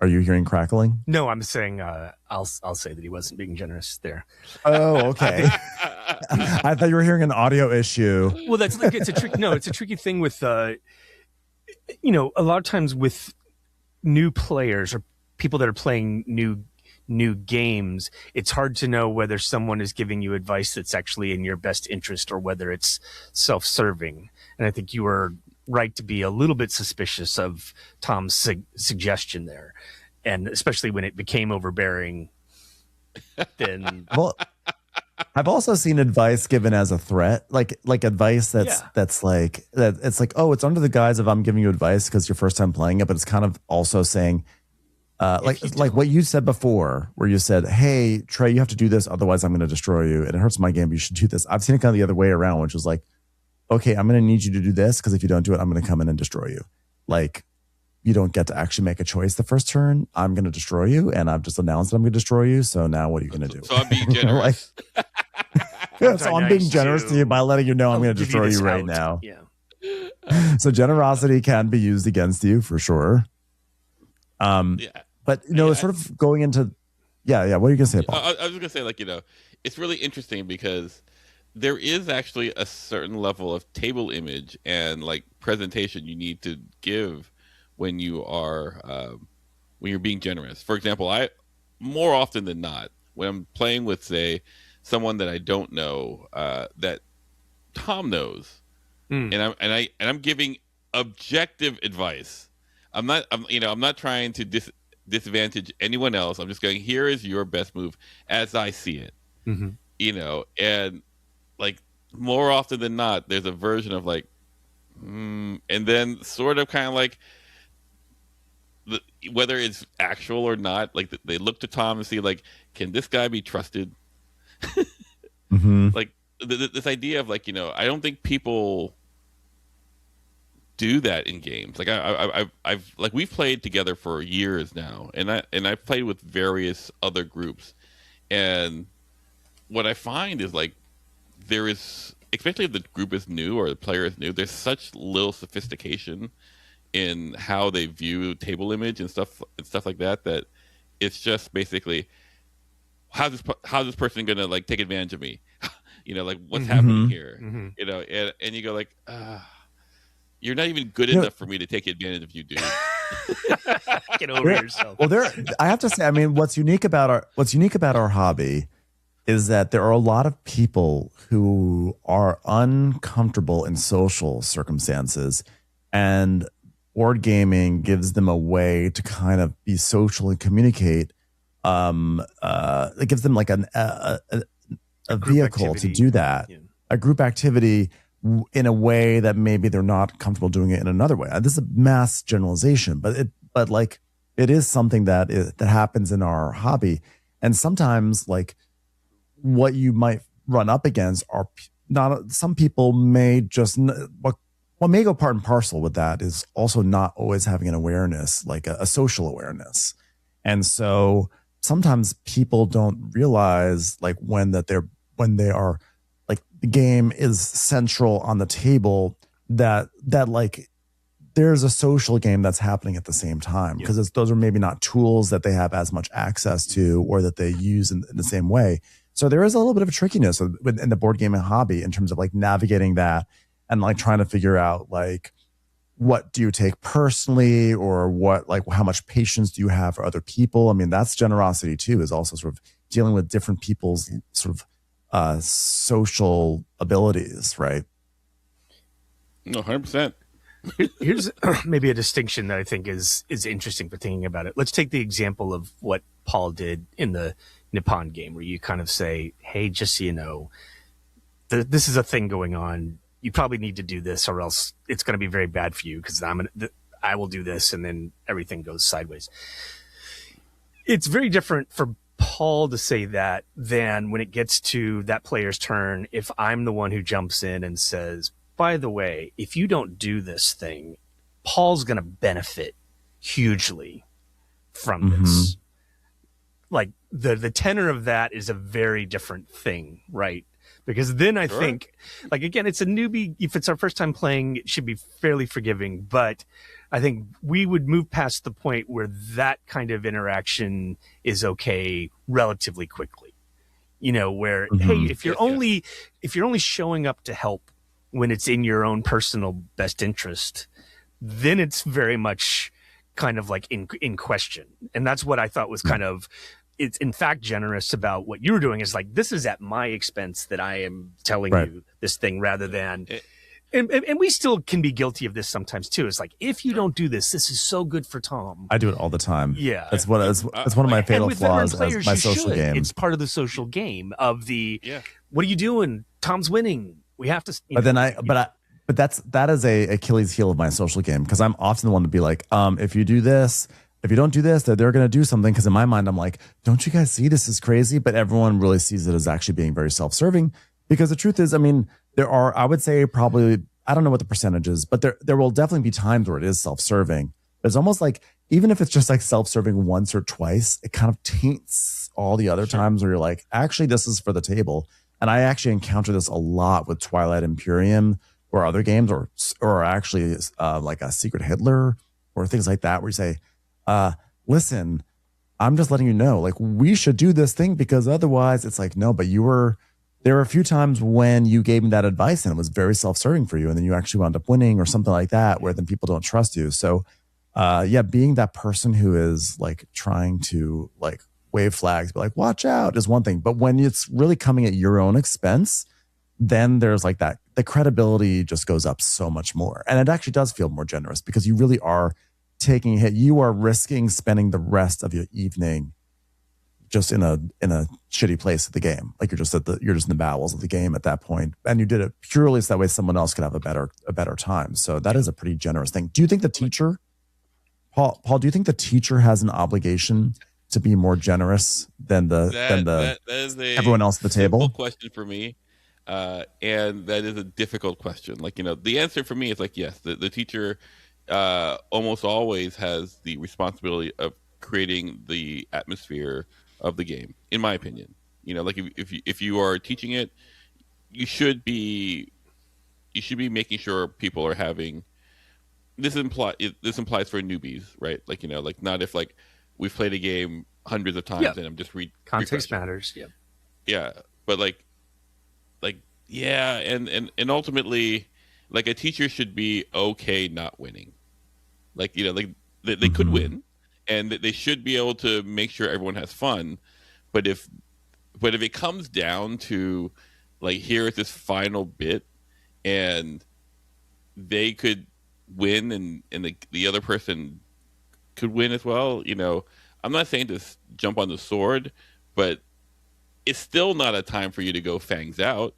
Are you hearing crackling? No, I'm saying I'll say that he wasn't being generous there. Oh, okay. I thought you were hearing an audio issue. Well, that's like it's a tricky thing with a lot of times with new players or people that are playing new games, it's hard to know whether someone is giving you advice that's actually in your best interest or whether it's self-serving. And I think you were right to be a little bit suspicious of Tom's suggestion there, and especially when it became overbearing. Then, well, I've also seen advice given as a threat, like advice that's like that. It's like, oh, it's under the guise of I'm giving you advice because your first time playing it, but it's kind of also saying, like what you said before, where you said, hey, Trey, you have to do this, otherwise I'm going to destroy you, and it hurts my game, but you should do this. I've seen it kind of the other way around, which is like, okay, I'm going to need you to do this because if you don't do it, I'm going to come in and destroy you. Like, you don't get to actually make a choice the first turn. I'm going to destroy you, and I've just announced that I'm going to destroy you. So now what are you going to do? So I'm being generous. So I'm being generous to you by letting you know I'm going to destroy you right now. Yeah. So generosity can be used against you for sure. Yeah. But sort of going into, yeah. What are you going to say, Paul? I was going to say, like, it's really interesting because there is actually a certain level of table image and like presentation you need to give when you are when you're being generous. For example, I more often than not when I'm playing with say someone that I don't know that Tom knows, Mm. and I'm giving objective advice. I'm not trying to disadvantage anyone else. I'm just going, here is your best move as I see it. Mm-hmm. And like more often than not, there's a version of like, and then sort of kind of like whether it's actual or not, like they look to Tom and see like, can this guy be trusted? Mm-hmm. Like this idea of like, I don't think people do that in games. Like I've like we've played together for years now, and I've played with various other groups, and what I find is like there is, especially if the group is new or the player is new, there's such little sophistication in how they view table image and stuff like that, that it's just basically how's this person gonna like take advantage of me? Like what's happening here? Mm-hmm. And you go like, you're not even good enough for me to take advantage of you, dude. Get over yourself. Well, I have to say, I mean, what's unique about our hobby is that there are a lot of people who are uncomfortable in social circumstances, and board gaming gives them a way to kind of be social and communicate. It gives them like a vehicle activity to do that, a group activity in a way that maybe they're not comfortable doing it in another way. This is a mass generalization, but it is something that happens in our hobby. And sometimes like what you might run up against are not, some people may just, what may go part and parcel with that is also not always having an awareness, like a social awareness. And so sometimes people don't realize like when they are like the game is central on the table, that like there's a social game that's happening at the same time, because those are maybe not tools that they have as much access to or that they use in the same way. So there is a little bit of a trickiness in the board gaming hobby in terms of like navigating that and like trying to figure out like what do you take personally, or what, like how much patience do you have for other people? I mean, that's generosity too, is also sort of dealing with different people's sort of social abilities, right? No, 100%. Here's maybe a distinction that I think is interesting for thinking about it. Let's take the example of what Paul did in the Nippon game, where you kind of say, hey, just so you know, this is a thing going on. You probably need to do this, or else it's going to be very bad for you, because I will do this, and then everything goes sideways. It's very different for Paul to say that than when it gets to that player's turn. If I'm the one who jumps in and says, by the way, if you don't do this thing, Paul's going to benefit hugely from this. Like the tenor of that is a very different thing, right? Because then I think, like, again, it's a newbie. If it's our first time playing, it should be fairly forgiving. But I think we would move past the point where that kind of interaction is okay relatively quickly. Where, hey, if you're only showing up to help when it's in your own personal best interest, then it's very much kind of like in question. And that's what I thought was kind of, it's in fact generous about what you were doing, is like, this is at my expense that I am telling you this thing, rather than, and we still can be guilty of this sometimes too. It's like, if you don't do this, this is so good for Tom. I do it all the time. Yeah. That's one of my fatal flaws as my social game. It's part of the social game of the, what are you doing? Tom's winning. We have to, but that is a Achilles heel of my social game, because I'm often the one to be like, if you don't do this, they're going to do something. Because in my mind, I'm like, don't you guys see this is crazy? But everyone really sees it as actually being very self-serving. Because the truth is, I mean, there are, I would say probably, I don't know what the percentage is, but there will definitely be times where it is self-serving. But it's almost like, even if it's just like self-serving once or twice, it kind of taints all the other times where you're like, actually, this is for the table. And I actually encounter this a lot with Twilight Imperium or other games, or actually like a Secret Hitler or things like that, where you say, listen, I'm just letting you know, like, we should do this thing, because otherwise it's like, no, but you were there were a few times when you gave me that advice and it was very self-serving for you, and then you actually wound up winning or something like that, where then people don't trust you. So yeah, being that person who is like trying to like wave flags, be like, watch out, is one thing. But when it's really coming at your own expense, then there's like that, the credibility just goes up so much more. And it actually does feel more generous because you really are taking a hit. You are risking spending the rest of your evening just in a shitty place of the game. Like you're just in the bowels of the game at that point. And you did it purely so that way someone else could have a better time. So that is a pretty generous thing. Do you think the teacher, Paul, do you think the teacher has an obligation to be more generous than that is everyone else at the table? Question for me. And that is a difficult question. Like, the answer for me is like, yes, the teacher almost always has the responsibility of creating the atmosphere of the game, in my opinion. Like if you are teaching it, you should be making sure people are having this implies for newbies, right? Like, like not if like we've played a game hundreds of times and I'm just context matters. Yeah. But like yeah, and ultimately, like a teacher should be okay not winning. Like, like they could win, and they should be able to make sure everyone has fun. But if it comes down to like, here is this final bit, and they could win, and the other person could win as well. I'm not saying to jump on the sword, but it's still not a time for you to go fangs out.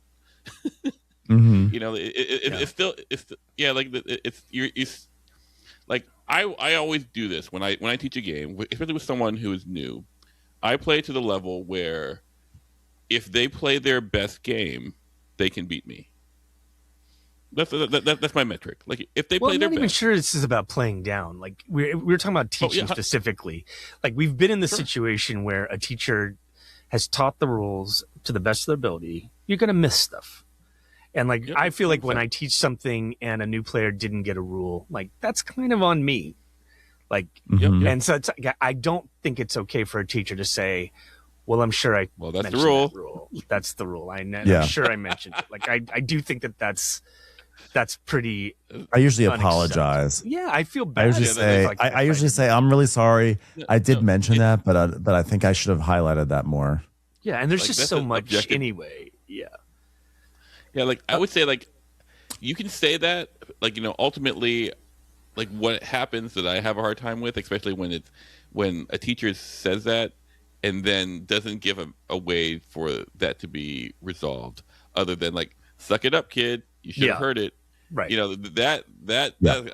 It's still like I always do this when I teach a game, especially with someone who is new. I play to the level where if they play their best game, they can beat me. That's my metric. Like if they play their best. I'm not even sure this is about playing down. Like we're talking about teaching specifically. Like we've been in the situation where a teacher has taught the rules to the best of their ability. You're going to miss stuff. And like, I feel like when I teach something and a new player didn't get a rule, like that's kind of on me. Like, and so I don't think it's okay for a teacher to say, well, I'm sure that's the rule. That rule. That's the rule. I'm sure I mentioned it. Like, I do think that's pretty. I usually apologize. Yeah, I feel bad. I usually say I'm really sorry. I did mention that, but I think I should have highlighted that more. Yeah, and there's just so much anyway. Yeah. Yeah, like I would say, like you can say that, like ultimately, like what happens that I have a hard time with, especially when a teacher says that and then doesn't give a way for that to be resolved, other than like, suck it up, kid, you should have heard it. Right. That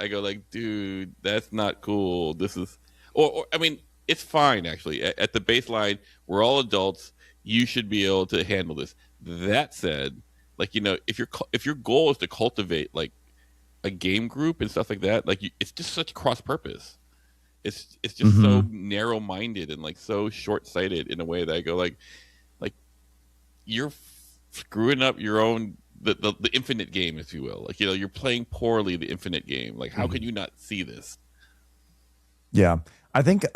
I go like, dude, that's not cool. This is, or I mean, it's fine actually. At the baseline, we're all adults. You should be able to handle this. That said, like if your goal is to cultivate like a game group and stuff like that, like it's just such cross purpose. It's just so narrow minded and like so short sighted in a way that I go like you're screwing up your own the infinite game, if you will. Like you're playing poorly the infinite game. Like how can you not see this? Yeah, I think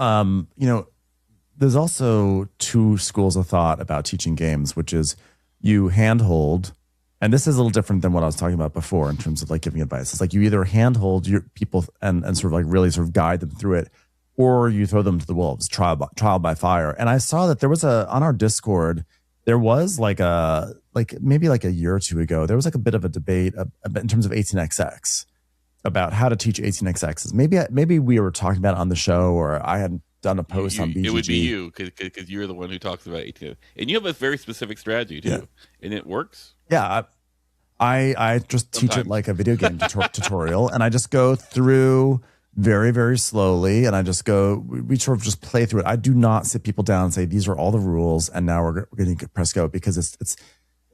there's also two schools of thought about teaching games, which is you handhold. And this is a little different than what I was talking about before in terms of like giving advice. It's like you either handhold your people and sort of like really sort of guide them through it, or you throw them to the wolves, trial by fire. And I saw that there was on our Discord, there was maybe like a year or two ago, there was like a bit of a debate in terms of 18xx about how to teach 18xx's. Maybe we were talking about it on the show, or I had done a post on BGG. It would be you because you're the one who talks about 18, and you have a very specific strategy too, and it works. Yeah, I just teach it like a video game tutorial, and I just go through very, very slowly, and we sort of just play through it. I do not sit people down and say, these are all the rules, and now we're going to press go, because it's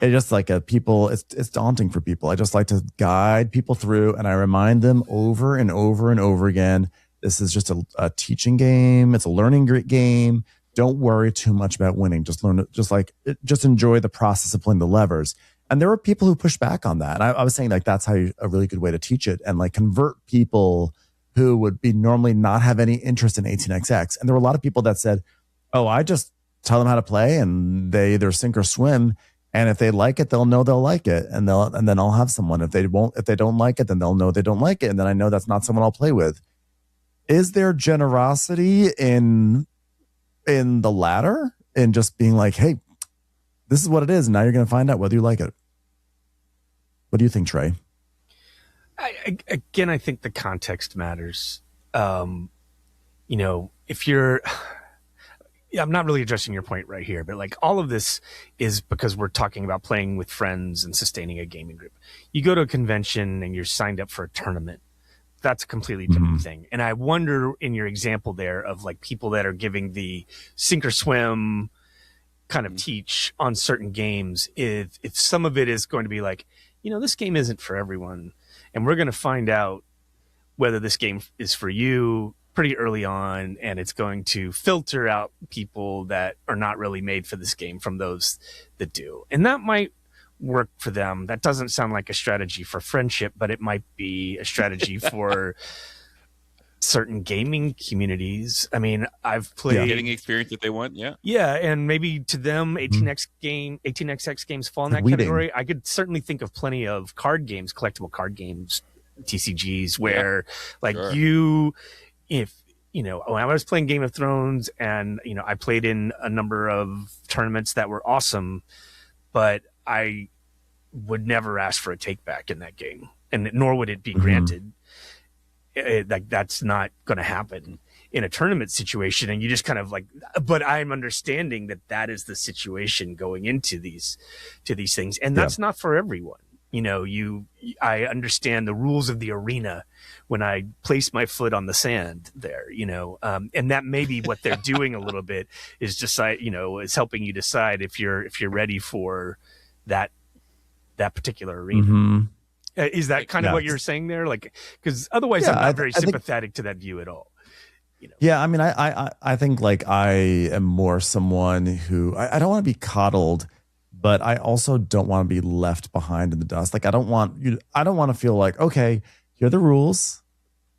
just like it's daunting for people. I just like to guide people through, and I remind them over and over and over again, this is just a teaching game. It's a learning game. Don't worry too much about winning. Just just enjoy the process of pulling the levers. And there were people who pushed back on that. And I was saying like, that's a really good way to teach it and like convert people who would be normally not have any interest in 18xx. And there were a lot of people that said, oh, I just tell them how to play and they either sink or swim. And if they like it, they'll know they'll like it, and then I'll have someone. If they don't like it, then they'll know they don't like it, and then I know that's not someone I'll play with. Is there generosity in the latter, in just being like, hey, this is what it is, and now you're going to find out whether you like it? What do you think, Trey? I think the context matters. If you're, I'm not really addressing your point right here, but like all of this is because we're talking about playing with friends and sustaining a gaming group. You go to a convention and you're signed up for a tournament. That's a completely different thing. And I wonder in your example there of like people that are giving the sink or swim kind of teach on certain games, if some of it is going to be like, this game isn't for everyone, and we're going to find out whether this game is for you pretty early on, and it's going to filter out people that are not really made for this game from those that do. And that might work for them. That doesn't sound like a strategy for friendship, but it might be a strategy for certain gaming communities. I mean, I've played getting experience that they want. Yeah. And maybe to them, 18xx games fall in that category. I could certainly think of plenty of card games, collectible card games, TCGs, where when I was playing Game of Thrones and, I played in a number of tournaments that were awesome, but I would never ask for a take back in that game, and nor would it be granted. Like that's not going to happen in a tournament situation. And you just kind of like, but I'm understanding that is the situation going into these things. And that's not for everyone. I understand the rules of the arena when I place my foot on the sand there, and that may be what they're doing a little bit, is decide, is helping you decide if you're ready for that particular arena. Is that kind of what you're saying there? Like, because otherwise I'm not very sympathetic to that view at all. Yeah, I mean, I think like I am more someone who I don't want to be coddled, but I also don't want to be left behind in the dust. Like I don't want to feel like, okay, here are the rules.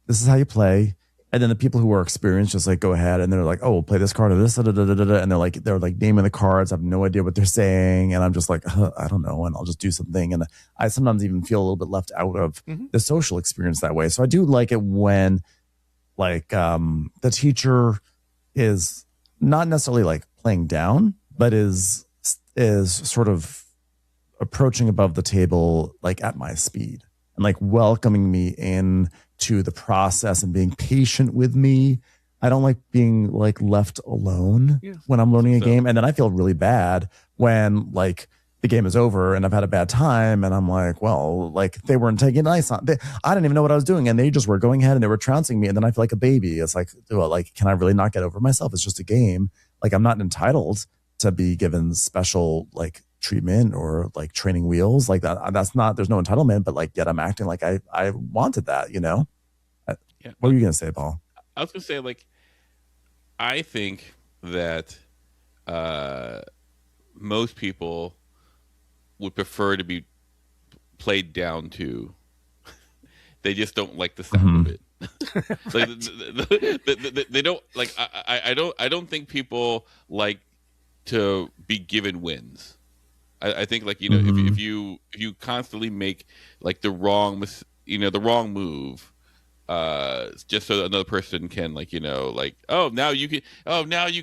This is how you play. And then the people who are experienced just like go ahead and they're like, oh, we'll play this card or this, and they're like naming the cards. I have no idea what they're saying, and I'm just like, I don't know, and I'll just do something. And I sometimes even feel a little bit left out of the social experience that way. So I do like it when like the teacher is not necessarily like playing down, but is sort of approaching above the table, like at my speed, and like welcoming me in to the process and being patient with me. I don't like being like left alone when I'm learning a game. And then I feel really bad when like the game is over and I've had a bad time and I'm like, well, like they weren't taking it nice on. I didn't even know what I was doing and they just were going ahead and they were trouncing me. And then I feel like a baby. It's like, well, like, can I really not get over myself? It's just a game. Like I'm not entitled to be given special like treatment or like training wheels like that. That's not, there's no entitlement, but like yet I'm acting like I wanted that, What were you gonna say, Paul? I was gonna say, like, I think that most people would prefer to be played down to. They just don't like the sound of it. Like, they don't like. I don't think people like to be given wins. I think like if you constantly make like the wrong move. Just so that another person can now you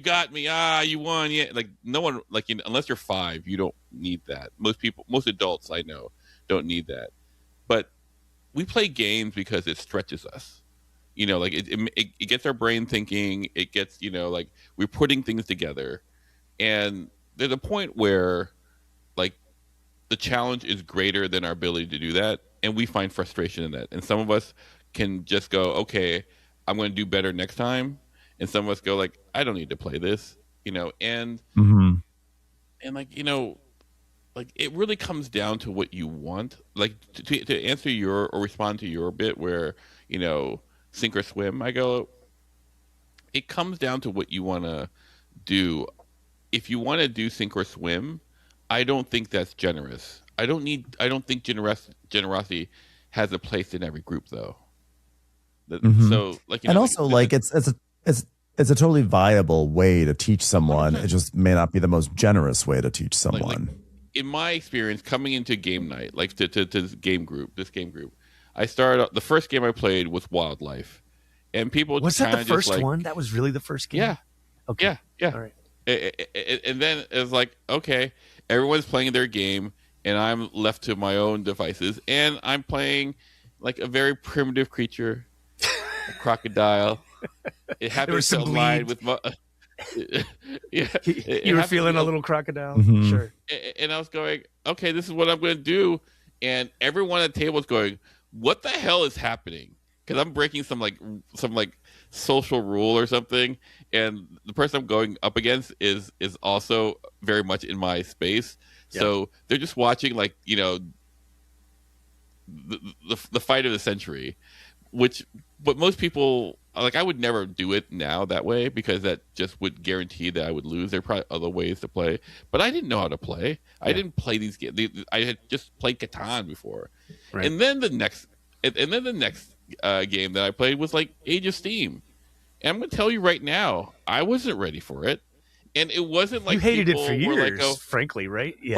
got me, you won, like no one unless you're 5, you don't need that. Most adults I know don't need that, but we play games because it stretches us, like it gets our brain thinking. It gets like we're putting things together, and there's a point where like the challenge is greater than our ability to do that, and we find frustration in that. And some of us can just go, okay, I'm going to do better next time. And some of us go like, I don't need to play this, and like, like it really comes down to what you want. Like to answer or respond to your bit where, sink or swim, I go, it comes down to what you want to do. If you want to do sink or swim, I don't think that's generous. I don't think generosity has a place in every group though. So like, and also like it's a totally viable way to teach someone. It just may not be the most generous way to teach someone. in my experience coming into game night, like to this game group, I started the first game I played was Wildlife, and people Was that kind the of just first like, one? That was really the first game? yeah, Okay. yeah. All right. And then it's like, okay, everyone's playing their game, and I'm left to my own devices, and I'm playing like a very primitive creature, a crocodile. It happens to align with my. Yeah, You were feeling a little crocodile? Mhm. Sure. and I was going, okay, this is what I'm going to do, and everyone at the table is going, what the hell is happening? Because I'm breaking some social rule or something, and the person I'm going up against is also very much in my space. Yeah. So they're just watching, like, you know, the fight of the century, but most people, like, I would never do it now that way because that just would guarantee that I would lose. There are probably other ways to play, but I didn't know how to play. I didn't play these games. I had just played Catan before, Right. and then the next game that I played was like Age of Steam. And I'm going to tell you right now, I wasn't ready for it. And it wasn't like you hated it people for were years, like, oh, frankly, right? Yeah.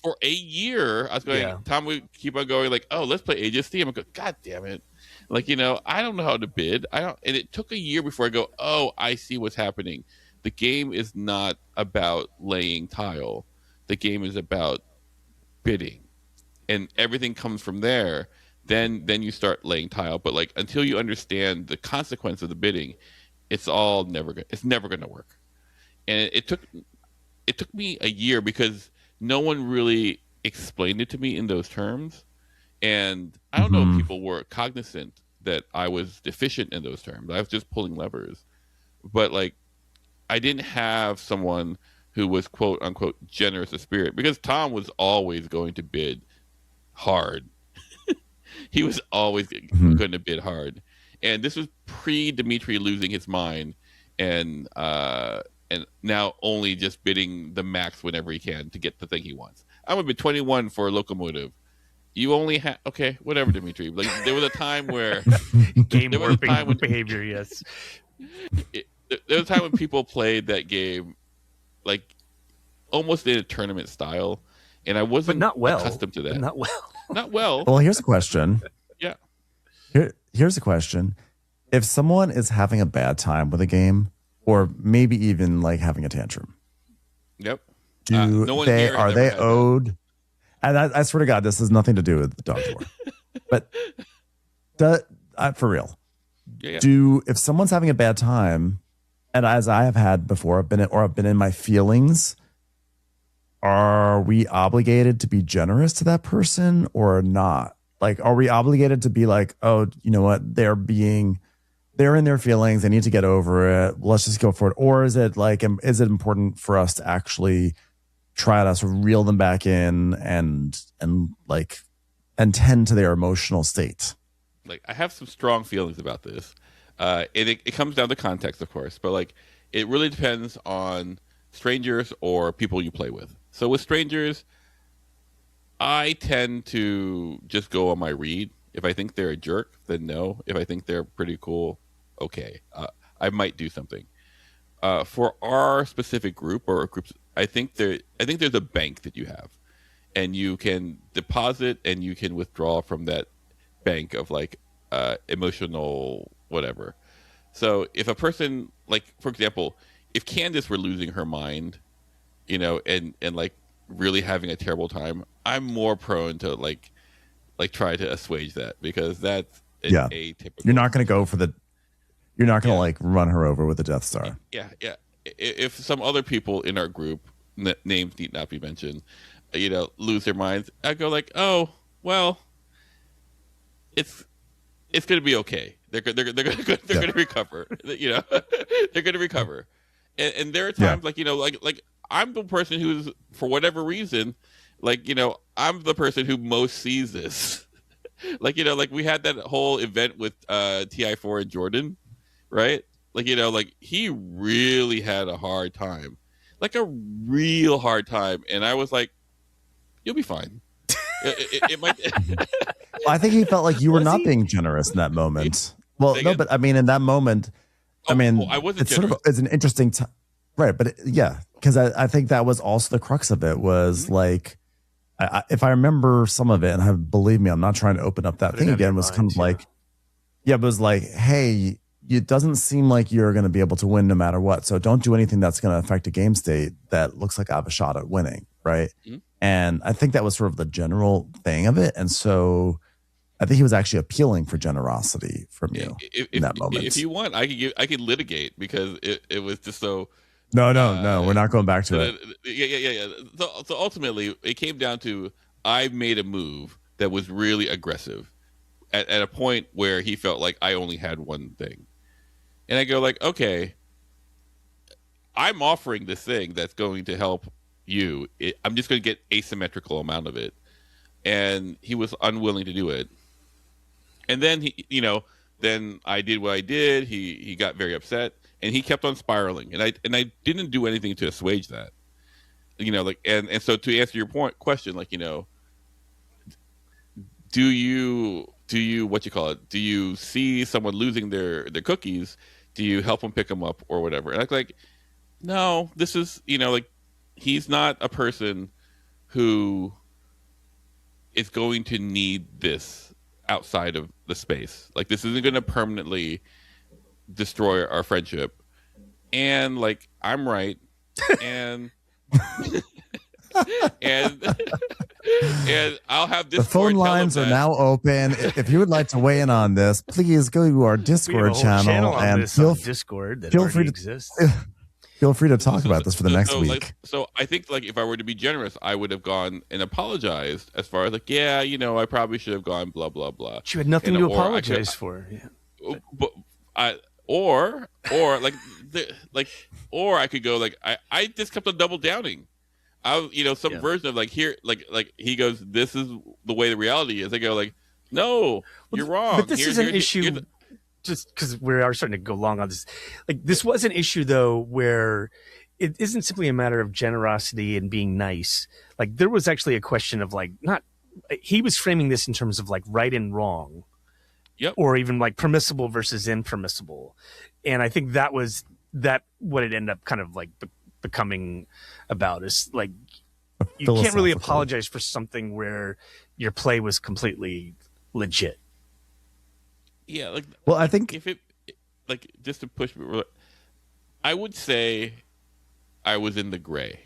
for a year, I was going, Yeah. Tom would keep on going like, oh, let's play Age of Steam. I go, God damn it. Like, you know, I don't know how to bid. And it took a year before I go, oh, I see what's happening. The game is not about laying tile. The game is about bidding. And everything comes from there. Then you start laying tile. But like, until you understand the consequence of the bidding, it's never going to work. And it took me a year because no one really explained it to me in those terms. And I don't know if people were cognizant that I was deficient in those terms. I was just pulling levers. But like, I didn't have someone who was quote unquote generous of spirit, because Tom was always going to bid hard. He was always going to bid hard. And this was pre-Dimitri losing his mind and now only just bidding the max whenever he can to get the thing he wants. I'm going to bid 21 for a locomotive. You only have, okay, whatever, Dimitri. Like, there was a time where Game warping behavior, yes. There was a time when people played that game like almost in a tournament style, and I wasn't accustomed to that. But not well. Not well. Well, here's a question. Yeah. Here's a question. If someone is having a bad time with a game, or maybe even like having a tantrum, Yep. Are they owed? And I swear to God, this has nothing to do with the dog tour. But for real, Yeah. if someone's having a bad time, and as I have had before, I've been in my feelings, are we obligated to be generous to that person or not? Like, are we obligated to be like, oh, you know what? They're in their feelings. They need to get over it. Let's just go for it. Or is it important for us to actually try to sort of reel them back in and tend to their emotional state? Like, I have some strong feelings about this. And it comes down to context, of course, but like, it really depends on strangers or people you play with. So with strangers, I tend to just go on my read. If I think they're a jerk, then no. If I think they're pretty cool, okay. I might do something. For our specific group or groups, I think there's a bank that you have, and you can deposit and you can withdraw from that bank of like emotional whatever. So if a person, like, for example, if Candace were losing her mind, you know, and like really having a terrible time, I'm more prone to like try to assuage that, because that's atypical. You're not going to like run her over with a Death Star. Yeah. If some other people in our group, names need not be mentioned, you know, lose their minds, I go like, oh, well, it's going to be okay. They're going to recover. You know, they're going to recover. And there are times like, you know, like I'm the person who's, for whatever reason, like, you know, I'm the person who most sees this. Like, you know, like we had that whole event with TI4 and Jordan, right? Like, you know, like he really had a hard time, like a real hard time. And I was like, you'll be fine. It might. I think he felt like you were not being generous in that moment. Well, no, but I mean, in that moment, I wasn't. It's generous. It's an interesting time, right? But because I think that was also the crux of it was like, if I remember some of it, and believe me, I'm not trying to open up that Put it thing on again, your was mind, kind of yeah. like, yeah, but it was like, hey, it doesn't seem like you're going to be able to win no matter what. So don't do anything that's going to affect a game state that looks like I have a shot at winning. Right. Mhm. And I think that was sort of the general thing of it. And so I think he was actually appealing for generosity from you in that moment. If you want, I could litigate because it was just so. No, we're not going back to it. Yeah. So ultimately, it came down to I made a move that was really aggressive at a point where he felt like I only had one thing, and I go like, okay, I'm offering this thing that's going to help you. I'm just going to get asymmetrical amount of it, and he was unwilling to do it. And then then I did what I did. He got very upset, and he kept on spiraling. And I didn't do anything to assuage that. And so to answer your question, do you what you call it? Do you see someone losing their cookies? Do you help them pick them up or whatever? And no, this is he's not a person who is going to need this outside of the space. Like, this isn't going to permanently destroy our friendship. And I'm right. And and and I'll have The Discord. phone lines are now open. If you would like to weigh in on this, please go to our Discord channel and feel Discord that feel free to exists. Feel free to talk about this for the next week. So I think if I were to be generous, I would have gone and apologized as far as I probably should have gone blah blah blah. But you had nothing to apologize for. Yeah. But or I could go I just kept on double downing. Some version of here he goes, this is the way the reality is. I go no, you're wrong. But this is an issue. Just because we are starting to go long on this, this was an issue though where it isn't simply a matter of generosity and being nice. There was actually a question of not. He was framing this in terms of right and wrong, yep, or even permissible versus impermissible, and I think that was what it ended up kind of becoming about is you can't really apologize for something where your play was completely legit. Yeah, well, I think if it just to push, I would say I was in the gray.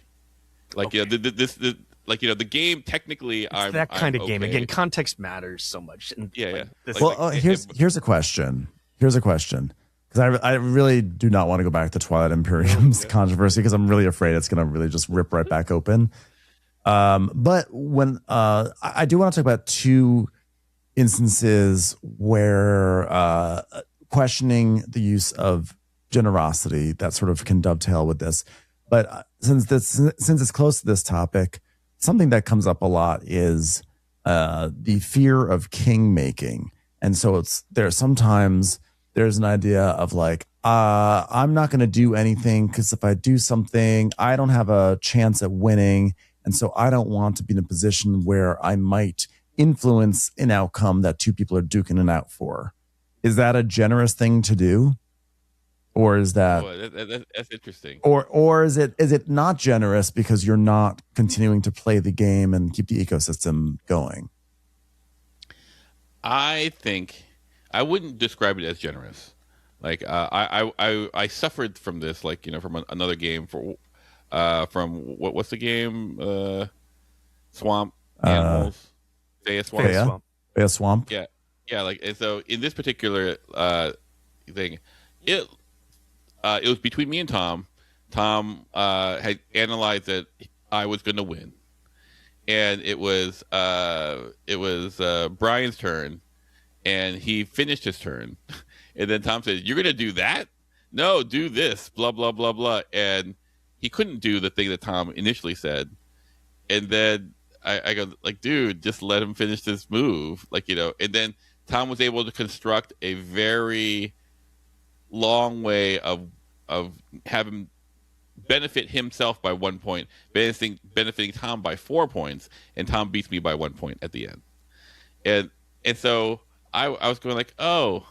Okay. The game technically, it's that kind of game. Again, context matters so much. And here's a question. Because I really do not want to go back to Twilight Imperium's controversy because I'm really afraid it's going to really just rip right back open. But when I do want to talk about two instances where questioning the use of generosity that sort of can dovetail with this. But since it's close to this topic, something that comes up a lot is the fear of king making. And so sometimes there's an idea of I'm not going to do anything because if I do something, I don't have a chance at winning. And so I don't want to be in a position where I might influence an outcome that two people are duking it out for. Is that a generous thing to do? Or is that that's interesting? Or is it not generous because you're not continuing to play the game and keep the ecosystem going? I think I wouldn't describe it as generous. I suffered from this, from another game from what's the game? Swamp Animals. Faya Swamp. Yeah. And so in this particular thing, it was between me and Tom. Tom had analyzed that I was going to win, and it was Brian's turn, and he finished his turn, and then Tom said, "You're going to do that? No, do this." Blah blah blah blah, and he couldn't do the thing that Tom initially said, and then I go dude, just let him finish this move, and then Tom was able to construct a very long way of having benefit himself by 1 point, benefiting Tom by 4 points, and Tom beats me by 1 point at the end. And so I was going oh,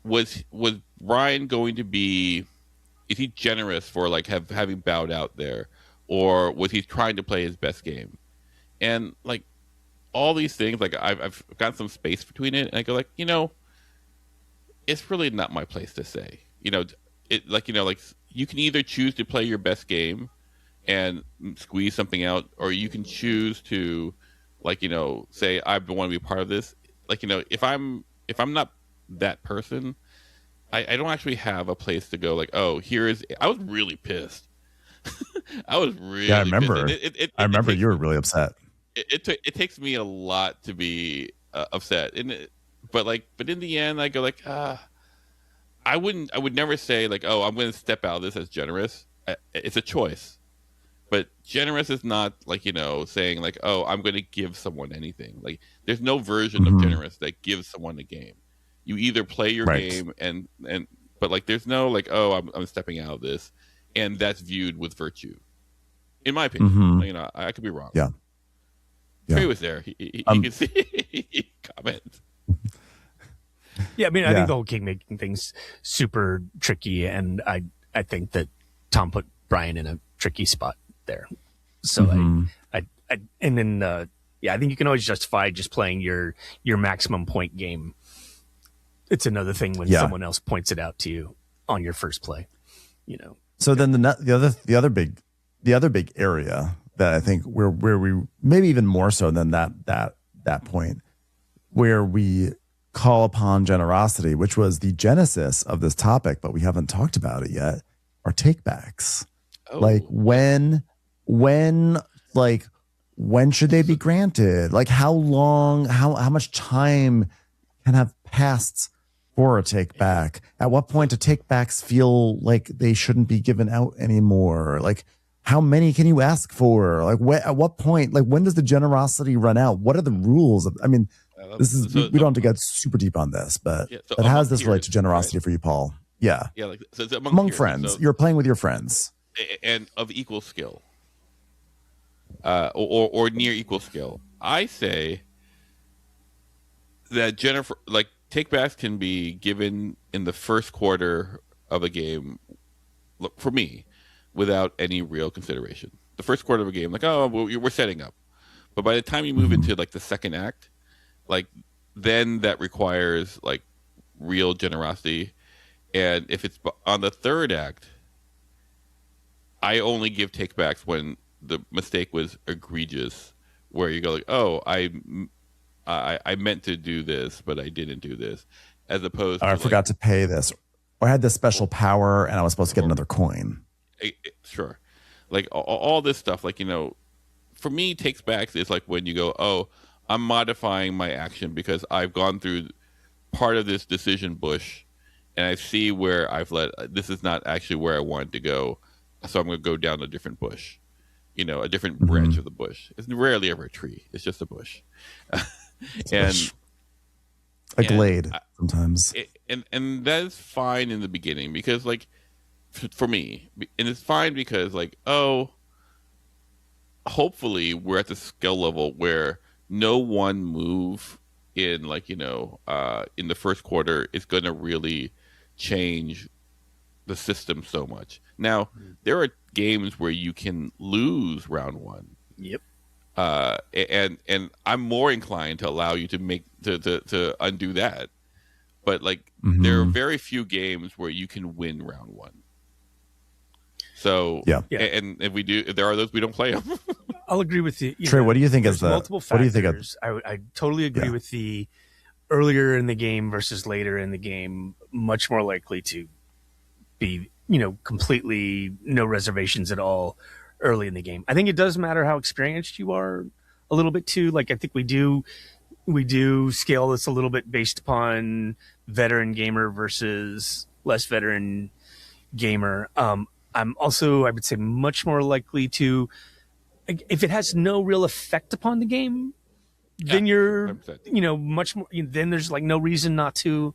was Ryan going to be? Is he generous for having bowed out there, or was he trying to play his best game? and like all these things, like I've got some space between it, and I go like, it's really not my place to say. It like like you can either choose to play your best game and squeeze something out, or you can choose to like say I want to be part of this. Like if I'm not that person, I don't actually have a place to go. Like, oh, I was really pissed. I was really Yeah, I pissed. remember. I remember you were really upset. It takes me a lot to be upset, but in the end, I go like, I would never say like, oh, I'm going to step out of this as generous. It's a choice, but generous is not like saying like, oh, I'm going to give someone anything. Like, there's no version of generous that gives someone a game. You either play your game but like, there's no like, oh, I'm stepping out of this, and that's viewed with virtue, in my opinion. I could be wrong. Yeah. Trey was there. He could see comment. Yeah, I mean, I think the whole king making thing's super tricky, and I think that Tom put Brian in a tricky spot there. So I think you can always justify just playing your maximum point game. It's another thing when someone else points it out to you on your first play. So then the other big area that I think where we maybe even more so than that point where we call upon generosity, which was the genesis of this topic, but we haven't talked about it yet, are takebacks. Oh. Like when should they be granted? Like how long, how much time can have passed for a take back? At what point do take backs feel like they shouldn't be given out anymore? Like, how many can you ask for? Like, at what point? Like, when does the generosity run out? What are the rules? I mean, we don't have to get super deep on this, but how does this relate to generosity for you, Paul? Yeah, like among friends, so, you're playing with your friends, and of equal skill, or near equal skill. I say that takebacks can be given in the first quarter of a game. Look, for me, without any real consideration. The first quarter of a game, like, oh, we're setting up. But by the time you move into like the second act, like then that requires like real generosity. And if it's on the third act, I only give takebacks when the mistake was egregious, where you go like, oh, I meant to do this, but I didn't do this, as opposed to I forgot to pay this, or I had this special power and I was supposed to get another coin. Sure. Like all this stuff, like, for me, takes backs is like when you go, oh, I'm modifying my action because I've gone through part of this decision bush and I see where this is not actually where I wanted to go. So I'm going to go down a different bush, a different branch of the bush. It's rarely ever a tree. It's just a bush. A glade sometimes. And that is fine in the beginning because like, for me, and it's fine because like, oh, hopefully we're at the skill level where no one move in like in the first quarter is going to really change the system so much. Now there are games where you can lose round one. Yep. And I'm more inclined to allow you to undo that, but like there are very few games where you can win round one. So and if there are those, we don't play them. I'll agree with you. Trey, what do you think is the multiple factors? What do you think? I totally agree with the earlier in the game versus later in the game. Much more likely to be completely no reservations at all early in the game. I think it does matter how experienced you are a little bit too. Like I think we do scale this a little bit based upon veteran gamer versus less veteran gamer. I'm also, I would say, much more likely to, if it has no real effect upon the game, then you're, 100%. Much more, then there's like no reason not to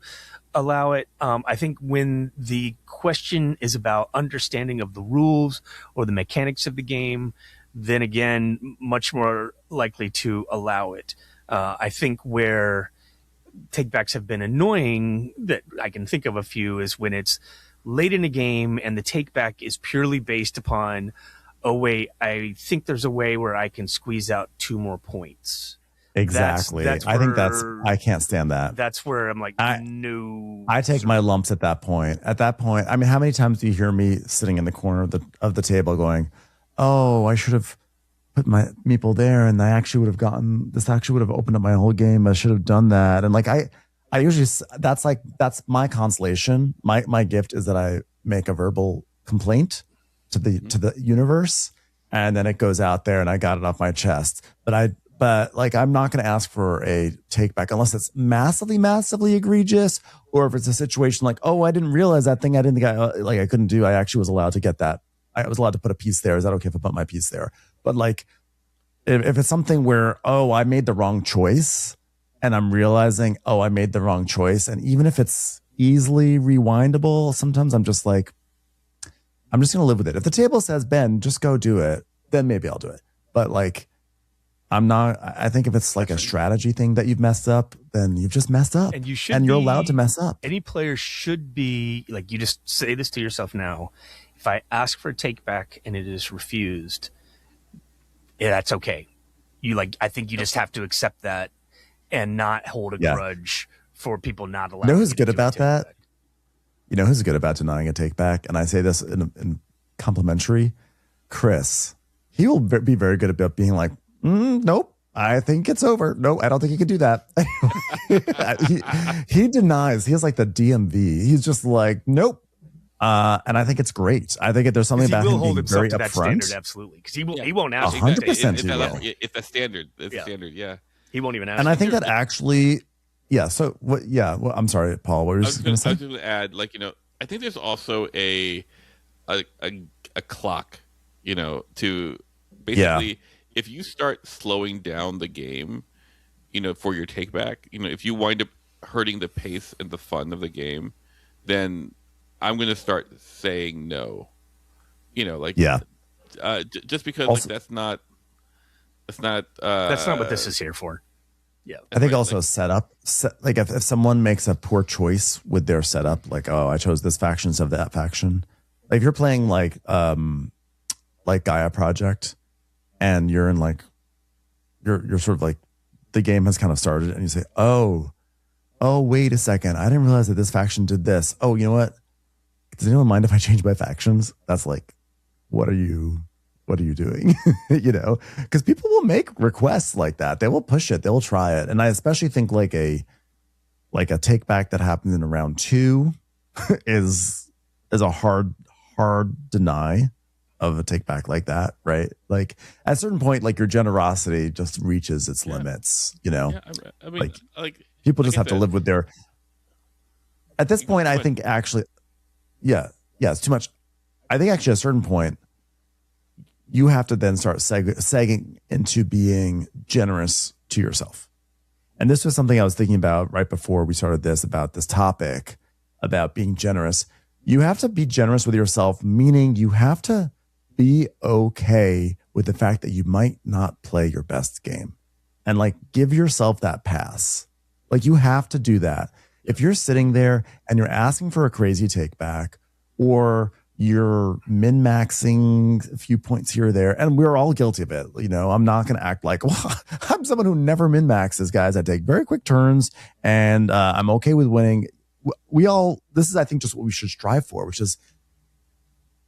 allow it. I think when the question is about understanding of the rules or the mechanics of the game, then again, much more likely to allow it. I think where takebacks have been annoying, that I can think of a few, is when it's late in a game and the take back is purely based upon oh wait, I think there's a way where I can squeeze out 2 more points. Exactly. That's I think where I can't stand that. that's where I'm like, I no. I take my lumps at that point. At that point, I mean, how many times do you hear me sitting in the corner of the table going, "Oh, I should have put my meeple there, and I actually would have gotten this. Actually, would have opened up my whole game. I should have done that." And like I usually that's my consolation. My gift is that I make a verbal complaint to the universe, and then it goes out there, and I got it off my chest. But like, I'm not going to ask for a take back unless it's massively egregious, or if it's a situation like, oh, I didn't realize that thing. I didn't think I couldn't do. I actually was allowed to get that. I was allowed to put a piece there. Is that okay if I put my piece there? But like, if it's something where, oh, I made the wrong choice, and I'm realizing, oh, I made the wrong choice, and even if it's easily rewindable, sometimes I'm just like, I'm just going to live with it. If the table says, Ben, just go do it, then maybe I'll do it. But like, I'm not. I think if it's like a strategy thing that you've messed up, then you've just messed up, and you're allowed to mess up. Any player should be like, you just say this to yourself now: if I ask for a take back and it is refused, yeah, that's okay. I think you just have to accept that and not hold a grudge for people not allowing. You know who's good to about that? Back. You know who's good about denying a take back? And I say this in complimentary. Chris, he will be very good about being like, nope, I think it's over. No, I don't think you can do that. he denies. He has like the DMV. He's just like, nope. And I think it's great. I think there's something about him being very upfront. Standard, absolutely, because he won't ask. 100%. It's a standard. It's a standard. Yeah. He won't even ask. And I think that actually, yeah. So what? Yeah. Well, I'm sorry, Paul. What were you going to say? I was going to add, like, I think there's also a clock, to basically, if you start slowing down the game, for your take back, if you wind up hurting the pace and the fun of the game, then I'm going to start saying no. Just because also, that's not what this is here for. Yeah, I think also like if someone makes a poor choice with their setup, like, oh, I chose this faction instead of that faction. Like if you're playing like Gaia Project, and you're in like you're sort of like the game has kind of started, and you say, oh, wait a second, I didn't realize that this faction did this. Oh, you know what? Does anyone mind if I change my factions? That's like, what are you doing? Because people will make requests like that. They will push it. They will try it. And I especially think like a take back that happens in round 2 is a hard deny of a take back like that, right? Like at a certain point, like your generosity just reaches its limits, Yeah, I mean, like people just have to live with their. At this point, I think actually, it's too much. I think actually at a certain point, you have to then start segging into being generous to yourself. And this was something I was thinking about right before we started about this topic about being generous. You have to be generous with yourself, meaning you have to be okay with the fact that you might not play your best game, and like give yourself that pass. Like you have to do that. If you're sitting there and you're asking for a crazy take back, or you're min-maxing a few points here or there, and we're all guilty of it. I'm not going to act like, well, I'm someone who never min-maxes, guys. I take very quick turns, and I'm okay with winning. This is, I think, just what we should strive for, which is,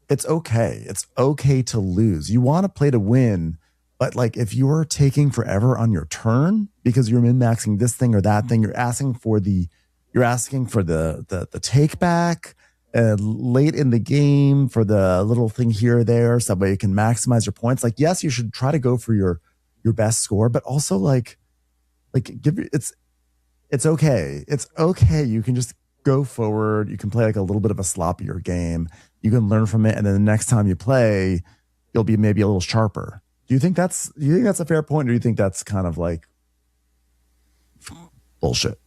it's okay. It's okay to lose. You want to play to win, but like if you're taking forever on your turn because you're min-maxing this thing or that thing, you're asking for the take back late in the game for the little thing here or there, so that way you can maximize your points. Like, yes, you should try to go for your best score, but also like it's okay. It's okay. You can just go forward. You can play like a little bit of a sloppier game. You can learn from it, and then the next time you play, you'll be maybe a little sharper. Do you think that's a fair point, or do you think that's kind of like bullshit?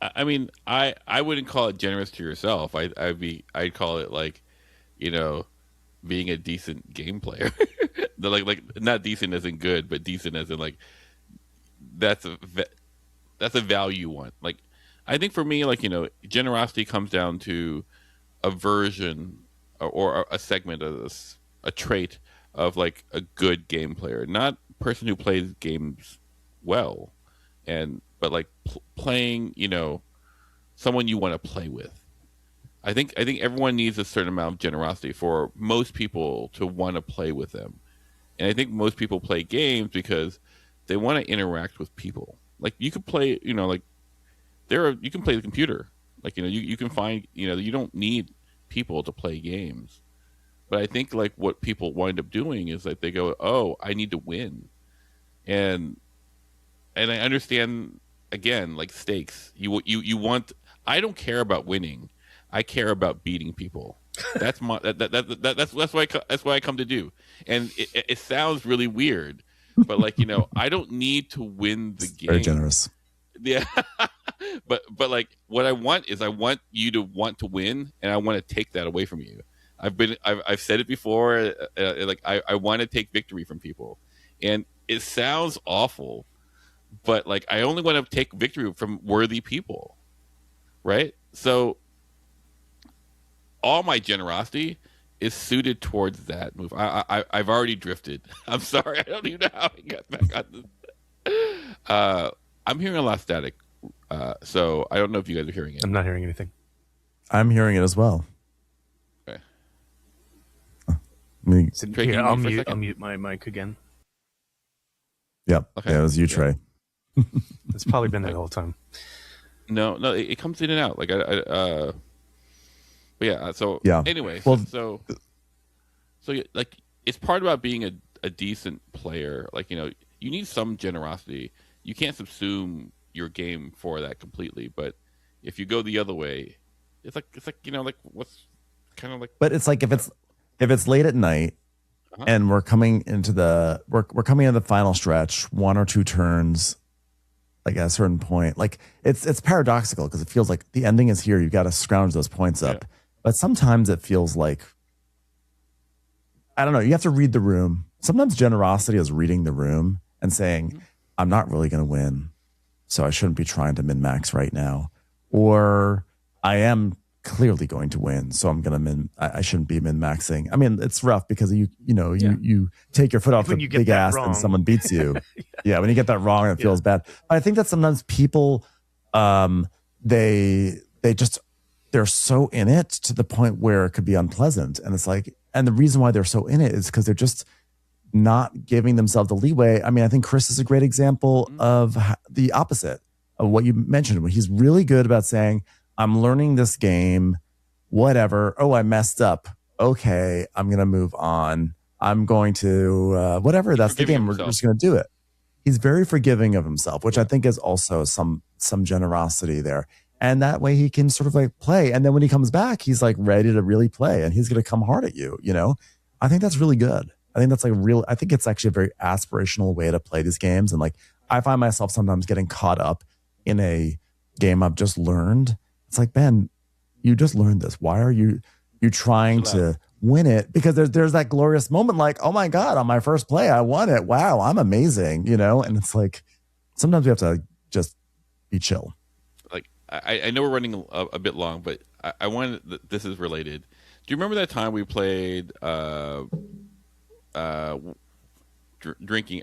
I mean, I wouldn't call it generous to yourself. I'd call it like, being a decent game player. like not decent as in good, but decent as in like that's a value you want. Like I think for me, like generosity comes down to a version or a segment of this, a trait of like a good game player, not a person who plays games well, but like playing, someone you want to play with. I think everyone needs a certain amount of generosity for most people to want to play with them. And I think most people play games because they want to interact with people. Like you could play, like you can play the computer. Like, you can find, you don't need people to play games. But I think like what people wind up doing is like they go, "Oh, I need to win." And I understand, again, like stakes. You want, I don't care about winning. I care about beating people. That's my that's why I come to do. And it sounds really weird, but like, I don't need to win the game. Very generous. Yeah. but like what I want is I want you to want to win, and I want to take that away from you. I've said it before, like I want to take victory from people. And it sounds awful, but like I only want to take victory from worthy people. Right? So all my generosity is suited towards that move. I've already drifted. I'm sorry. I don't even know how I got back on this. I'm hearing a lot of static, so I don't know if you guys are hearing it. I'm not hearing anything. I'm hearing it as well. Okay. Trey, here, I'll mute my mic again. Yep. Okay. Yeah, it was you, Trey. It's probably been there the whole time. No, it comes in and out. Like but yeah. So yeah. Anyway, well, so like it's part about being a decent player. Like you need some generosity. You can't subsume your game for that completely. But if you go the other way, it's like like what's kind of like. But it's like if it's late at night. Uh-huh. And we're coming into the final stretch, one or two turns, like at a certain point. Like it's paradoxical because it feels like the ending is here. You've got to scrounge those points up. Yeah. But sometimes it feels like, I don't know, you have to read the room. Sometimes generosity is reading the room and saying, I'm not really going to win, so I shouldn't be trying to min-max right now. Or I am clearly going to win, so I'm gonna I shouldn't be min-maxing. I mean, it's rough because you take your foot off the big ass and someone beats you. Yeah, when you get that wrong, it feels bad. But I think that sometimes people, they're so in it to the point where it could be unpleasant, and it's like, and the reason why they're so in it is because they're just not giving themselves the leeway. I mean, I think Chris is a great example of the opposite of what you mentioned, when he's really good about saying, I'm learning this game, whatever. Oh, I messed up. Okay, I'm going to move on. I'm going to, whatever, that's the game. We're just going to do it. He's very forgiving of himself, which I think is also some generosity there. And that way he can sort of like play. And then when he comes back, he's like ready to really play and he's going to come hard at you, I think that's really good. I think that's I think it's actually a very aspirational way to play these games. And like, I find myself sometimes getting caught up in a game I've just learned. It's like, Ben, you just learned this. Why are you trying to win it? Because there's that glorious moment like, oh my God, on my first play, I won it. Wow, I'm amazing, And it's like, sometimes we have to just be chill. Like, I know we're running a bit long, but I wanted, this is related. Do you remember that time we played drinking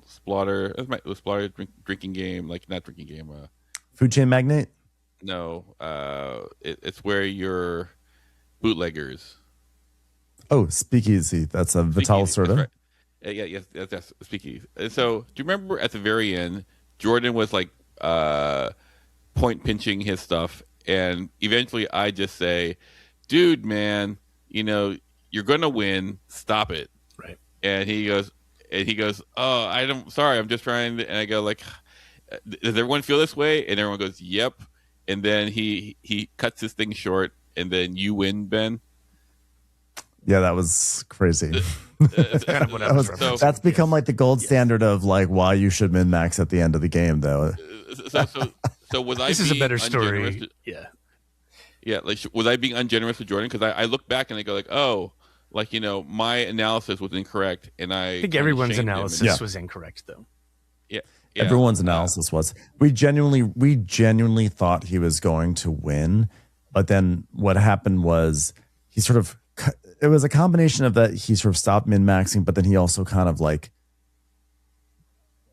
Splatter? It was Splatter drinking game, like not drinking game. Food Chain Magnate? No, it's where you're bootleggers. Oh, Speakeasy. That's a Vital Serta. Right. Yes, that's Speakeasy. And so, do you remember at the very end, Jordan was like point pinching his stuff, and eventually I just say, "Dude, man, you're gonna win. Stop it." Right. And he goes, "Oh, sorry, I'm just trying to," and I go like, "Does everyone feel this way?" And everyone goes, "Yep." And then he cuts his thing short, and then you win, Ben. Yeah, that was crazy. That's kind of what that's become like the gold standard of like why you should min max at the end of the game, though. So was I? This is a better story. Yeah. Like, was I being ungenerous with Jordan? Because I look back and I go like, oh, like my analysis was incorrect, and I think everyone's analysis was incorrect, though. Yeah. Everyone's analysis was. We genuinely thought he was going to win, but then what happened was he sort of it was a combination of that he sort of stopped min-maxing, but then he also kind of like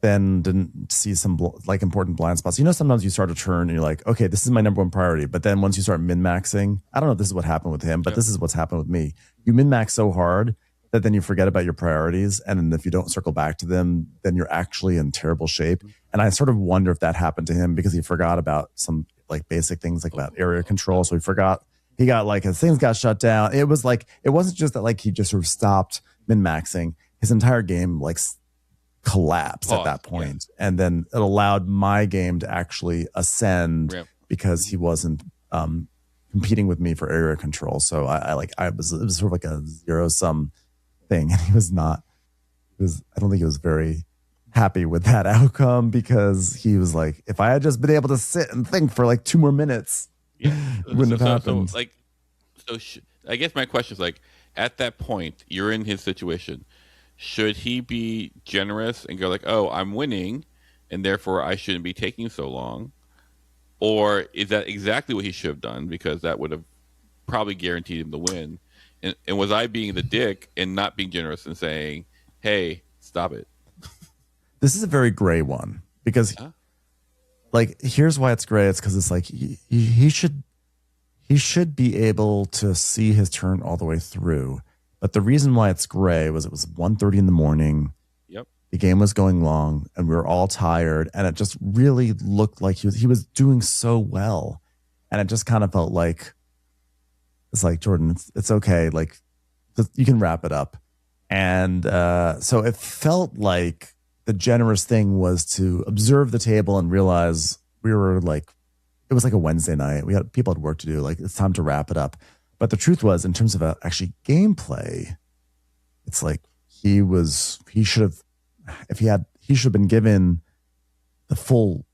then didn't see some like important blind spots. You know, sometimes you start a turn and you're like, okay, this is my number one priority. But then once you start min-maxing, I don't know if this is what happened with him, but this is what's happened with me. You min-max so hard that then you forget about your priorities. And then if you don't circle back to them, then you're actually in terrible shape. And I sort of wonder if that happened to him because he forgot about some like basic things like about area control. So he got like his things got shut down. It was like, it wasn't just that like he just sort of stopped min-maxing. His entire game like collapsed at that point. And then it allowed my game to actually ascend because he wasn't competing with me for area control. So it was sort of like a zero sum thing. And I don't think he was very happy with that outcome because he was like, if I had just been able to sit and think for like 2 more minutes, it wouldn't have happened. I guess my question is like, at that point, you're in his situation. Should he be generous and go like, oh, I'm winning, and therefore I shouldn't be taking so long? Or is that exactly what he should have done because that would have probably guaranteed him the win? And was I being the dick and not being generous and saying, hey, stop it? This is a very gray one because like, here's why it's gray. It's because it's like he should be able to see his turn all the way through. But the reason why it's gray was it was 1:30 in the morning. Yep. The game was going long and we were all tired. And it just really looked like he was doing so well. And it just kind of felt like, it's like, Jordan, it's okay. Like, you can wrap it up. And so it felt like the generous thing was to observe the table and realize we were like, it was like a Wednesday night. People had work to do. Like, it's time to wrap it up. But the truth was, in terms of actually gameplay, it's like he should have been given the full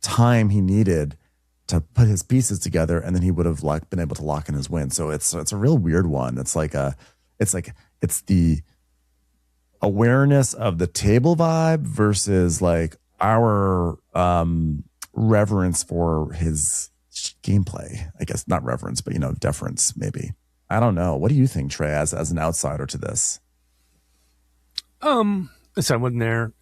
time he needed to put his pieces together, and then he would have like been able to lock in his win. So it's a real weird one. It's the awareness of the table vibe versus like our reverence for his gameplay. I guess not reverence, but deference maybe. I don't know. What do you think, Trey, as an outsider to this? So I wasn't there.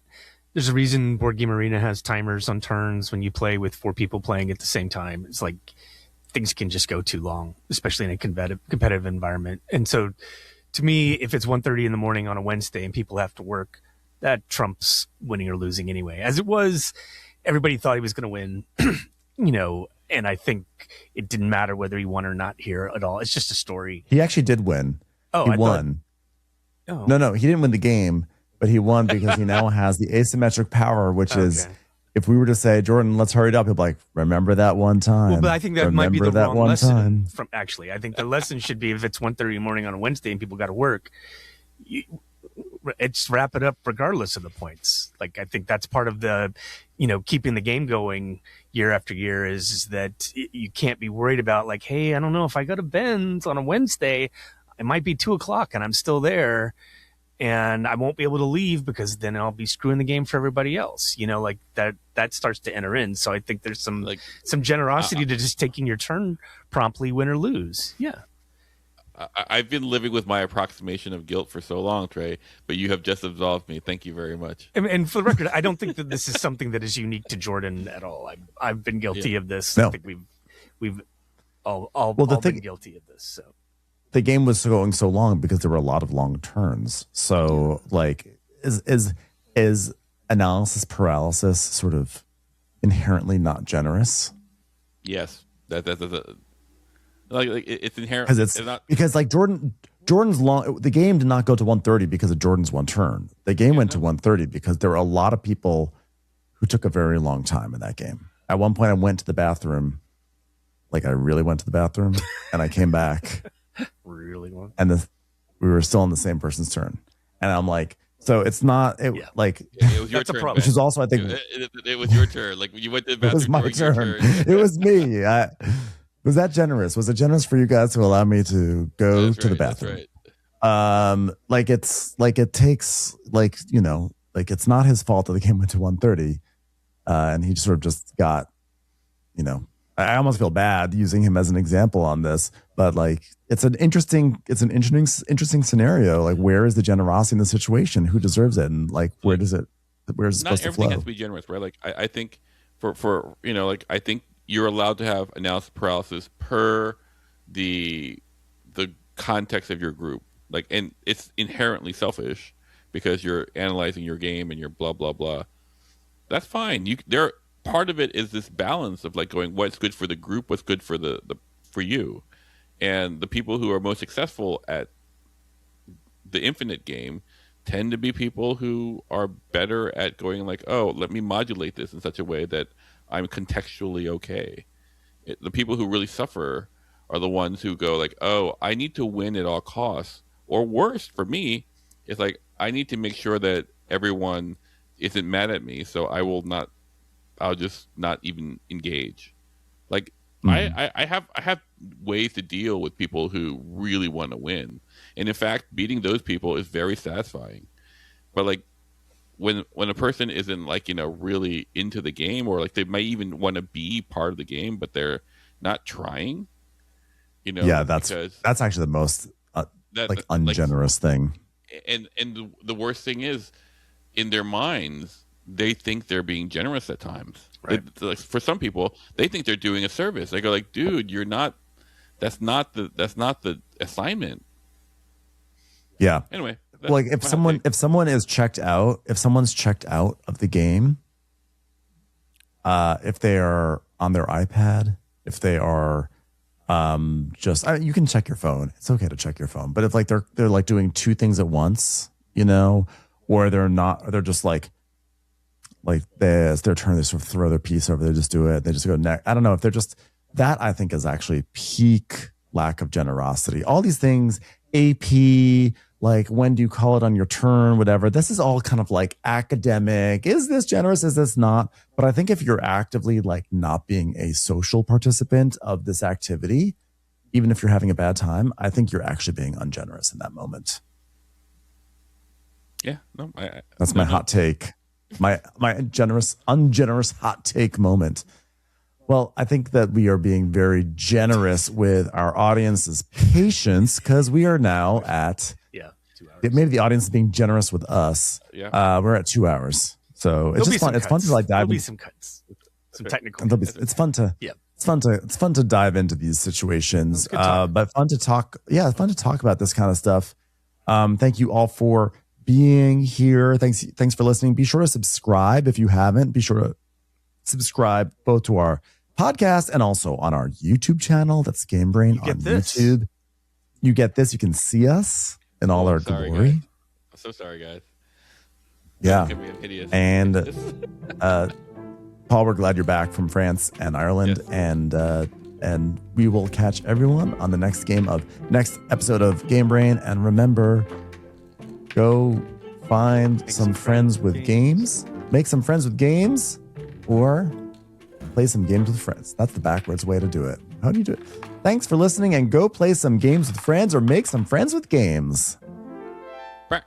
There's a reason Board Game Arena has timers on turns when you play with 4 people playing at the same time. It's like things can just go too long, especially in a competitive environment. And so to me, if it's 1:30 in the morning on a Wednesday and people have to work, that trumps winning or losing anyway. As it was, everybody thought he was going to win, and I think it didn't matter whether he won or not here at all. It's just a story. He actually did win. He won. No, he didn't win the game, but he won because he now has the asymmetric power, which is, if we were to say, Jordan, let's hurry it up, he'll be like, remember that one time. Well, but I think that might be the wrong lesson. I think the lesson should be if it's 1:30 in the morning on a Wednesday and people got to work, it's wrap it up regardless of the points. Like, I think that's part of the, keeping the game going year after year is that you can't be worried about like, hey, I don't know if I go to Ben's on a Wednesday, it might be 2:00 and I'm still there and I won't be able to leave because then I'll be screwing the game for everybody else. Like that starts to enter in. So I think there's some generosity to just taking your turn promptly, win or lose. Yeah. I've been living with my approximation of guilt for so long, Trey, but you have just absolved me. Thank you very much. And for the record, I don't think that this is something that is unique to Jordan at all. I've been guilty of this. No. I think we've all been guilty of this. So the game was going so long because there were a lot of long turns. So like, is analysis paralysis sort of inherently not generous? Yes, that's like it's inherent because it's not because like Jordan's long. The game did not go to 1:30 because of Jordan's one turn. The game went to 1:30 because there were a lot of people who took a very long time in that game. At one point, I went to the bathroom, like I really went to the bathroom, and I came back. Really long. And we were still on the same person's turn, and I'm like, so it's not it was your turn, which is also I think it was your turn. Like you went to the bathroom. It was my turn. It was me. Was that generous? Was it generous for you guys to allow me to go to the bathroom? That's right. Like it takes like it's not his fault that the game went to 1:30, and he sort of just got I almost feel bad using him as an example on this, but like it's an interesting scenario. Like, where is the generosity in the situation? Who deserves it? And like, where's it supposed Not to everything flow? has to be generous, right? Like I think for like I think you're allowed to have analysis paralysis per the context of your group. Like, and it's inherently selfish because you're analyzing your game and you're blah blah blah. That's fine. Part of it is this balance of like going what's good for the group, what's good for the for you. And the people who are most successful at the infinite game tend to be people who are better at going like, oh, let me modulate this in such a way that I'm contextually okay. The people who really suffer are the ones who go like, oh, I need to win at all costs. Or worse for me, it's like I need to make sure that everyone isn't mad at me, so I'll just not even engage. Like I have ways to deal with people who really want to win, and in fact, beating those people is very satisfying. But like when a person isn't like really into the game, or like they might even want to be part of the game, but they're not trying. Yeah, that's actually the most ungenerous thing. And the worst thing is, in their minds, they think they're being generous at times. Right. Like, for some people, they think they're doing a service. They go like, "Dude, you're not. That's not the assignment." Yeah. Anyway, like if someone is checked out, if someone's checked out of the game, if they are on their iPad, if they are you can check your phone. It's okay to check your phone. But if like they're like doing two things at once, or they're just like this, their turn, they sort of throw their piece over, they just do it, they just go next. I don't know if they're just that. I think is actually peak lack of generosity. All these things, AP, like when do you call it on your turn, whatever. This is all kind of like academic. Is this generous? Is this not? But I think if you're actively like not being a social participant of this activity, even if you're having a bad time, I think you're actually being ungenerous in that moment. Yeah, no, that's my hot take. My ungenerous hot take moment. Well, I think that we are being very generous with our audience's patience because we are now at 2 hours. Maybe the audience is being generous with us. Yeah, we're at 2 hours, so it's just fun. It's fun to like dive. There'll be some cuts, some technical. It's fun to It's fun to dive into these situations, but fun to talk. Yeah, fun to talk about this kind of stuff. Thank you all for being here. Thanks for listening. Be sure to subscribe if you haven't. Be sure to subscribe both to our podcast and also on our YouTube channel. That's Game Brain on YouTube. You get this. You can see us in all our glory. Guys. I'm so sorry, guys. Yeah. And Paul, we're glad you're back from France and Ireland. Yes. And we will catch everyone on the next episode of Game Brain. And remember, go find some friends with games, make some friends with games, or play some games with friends. That's the backwards way to do it. How do you do it? Thanks for listening, and go play some games with friends or make some friends with games. Bow.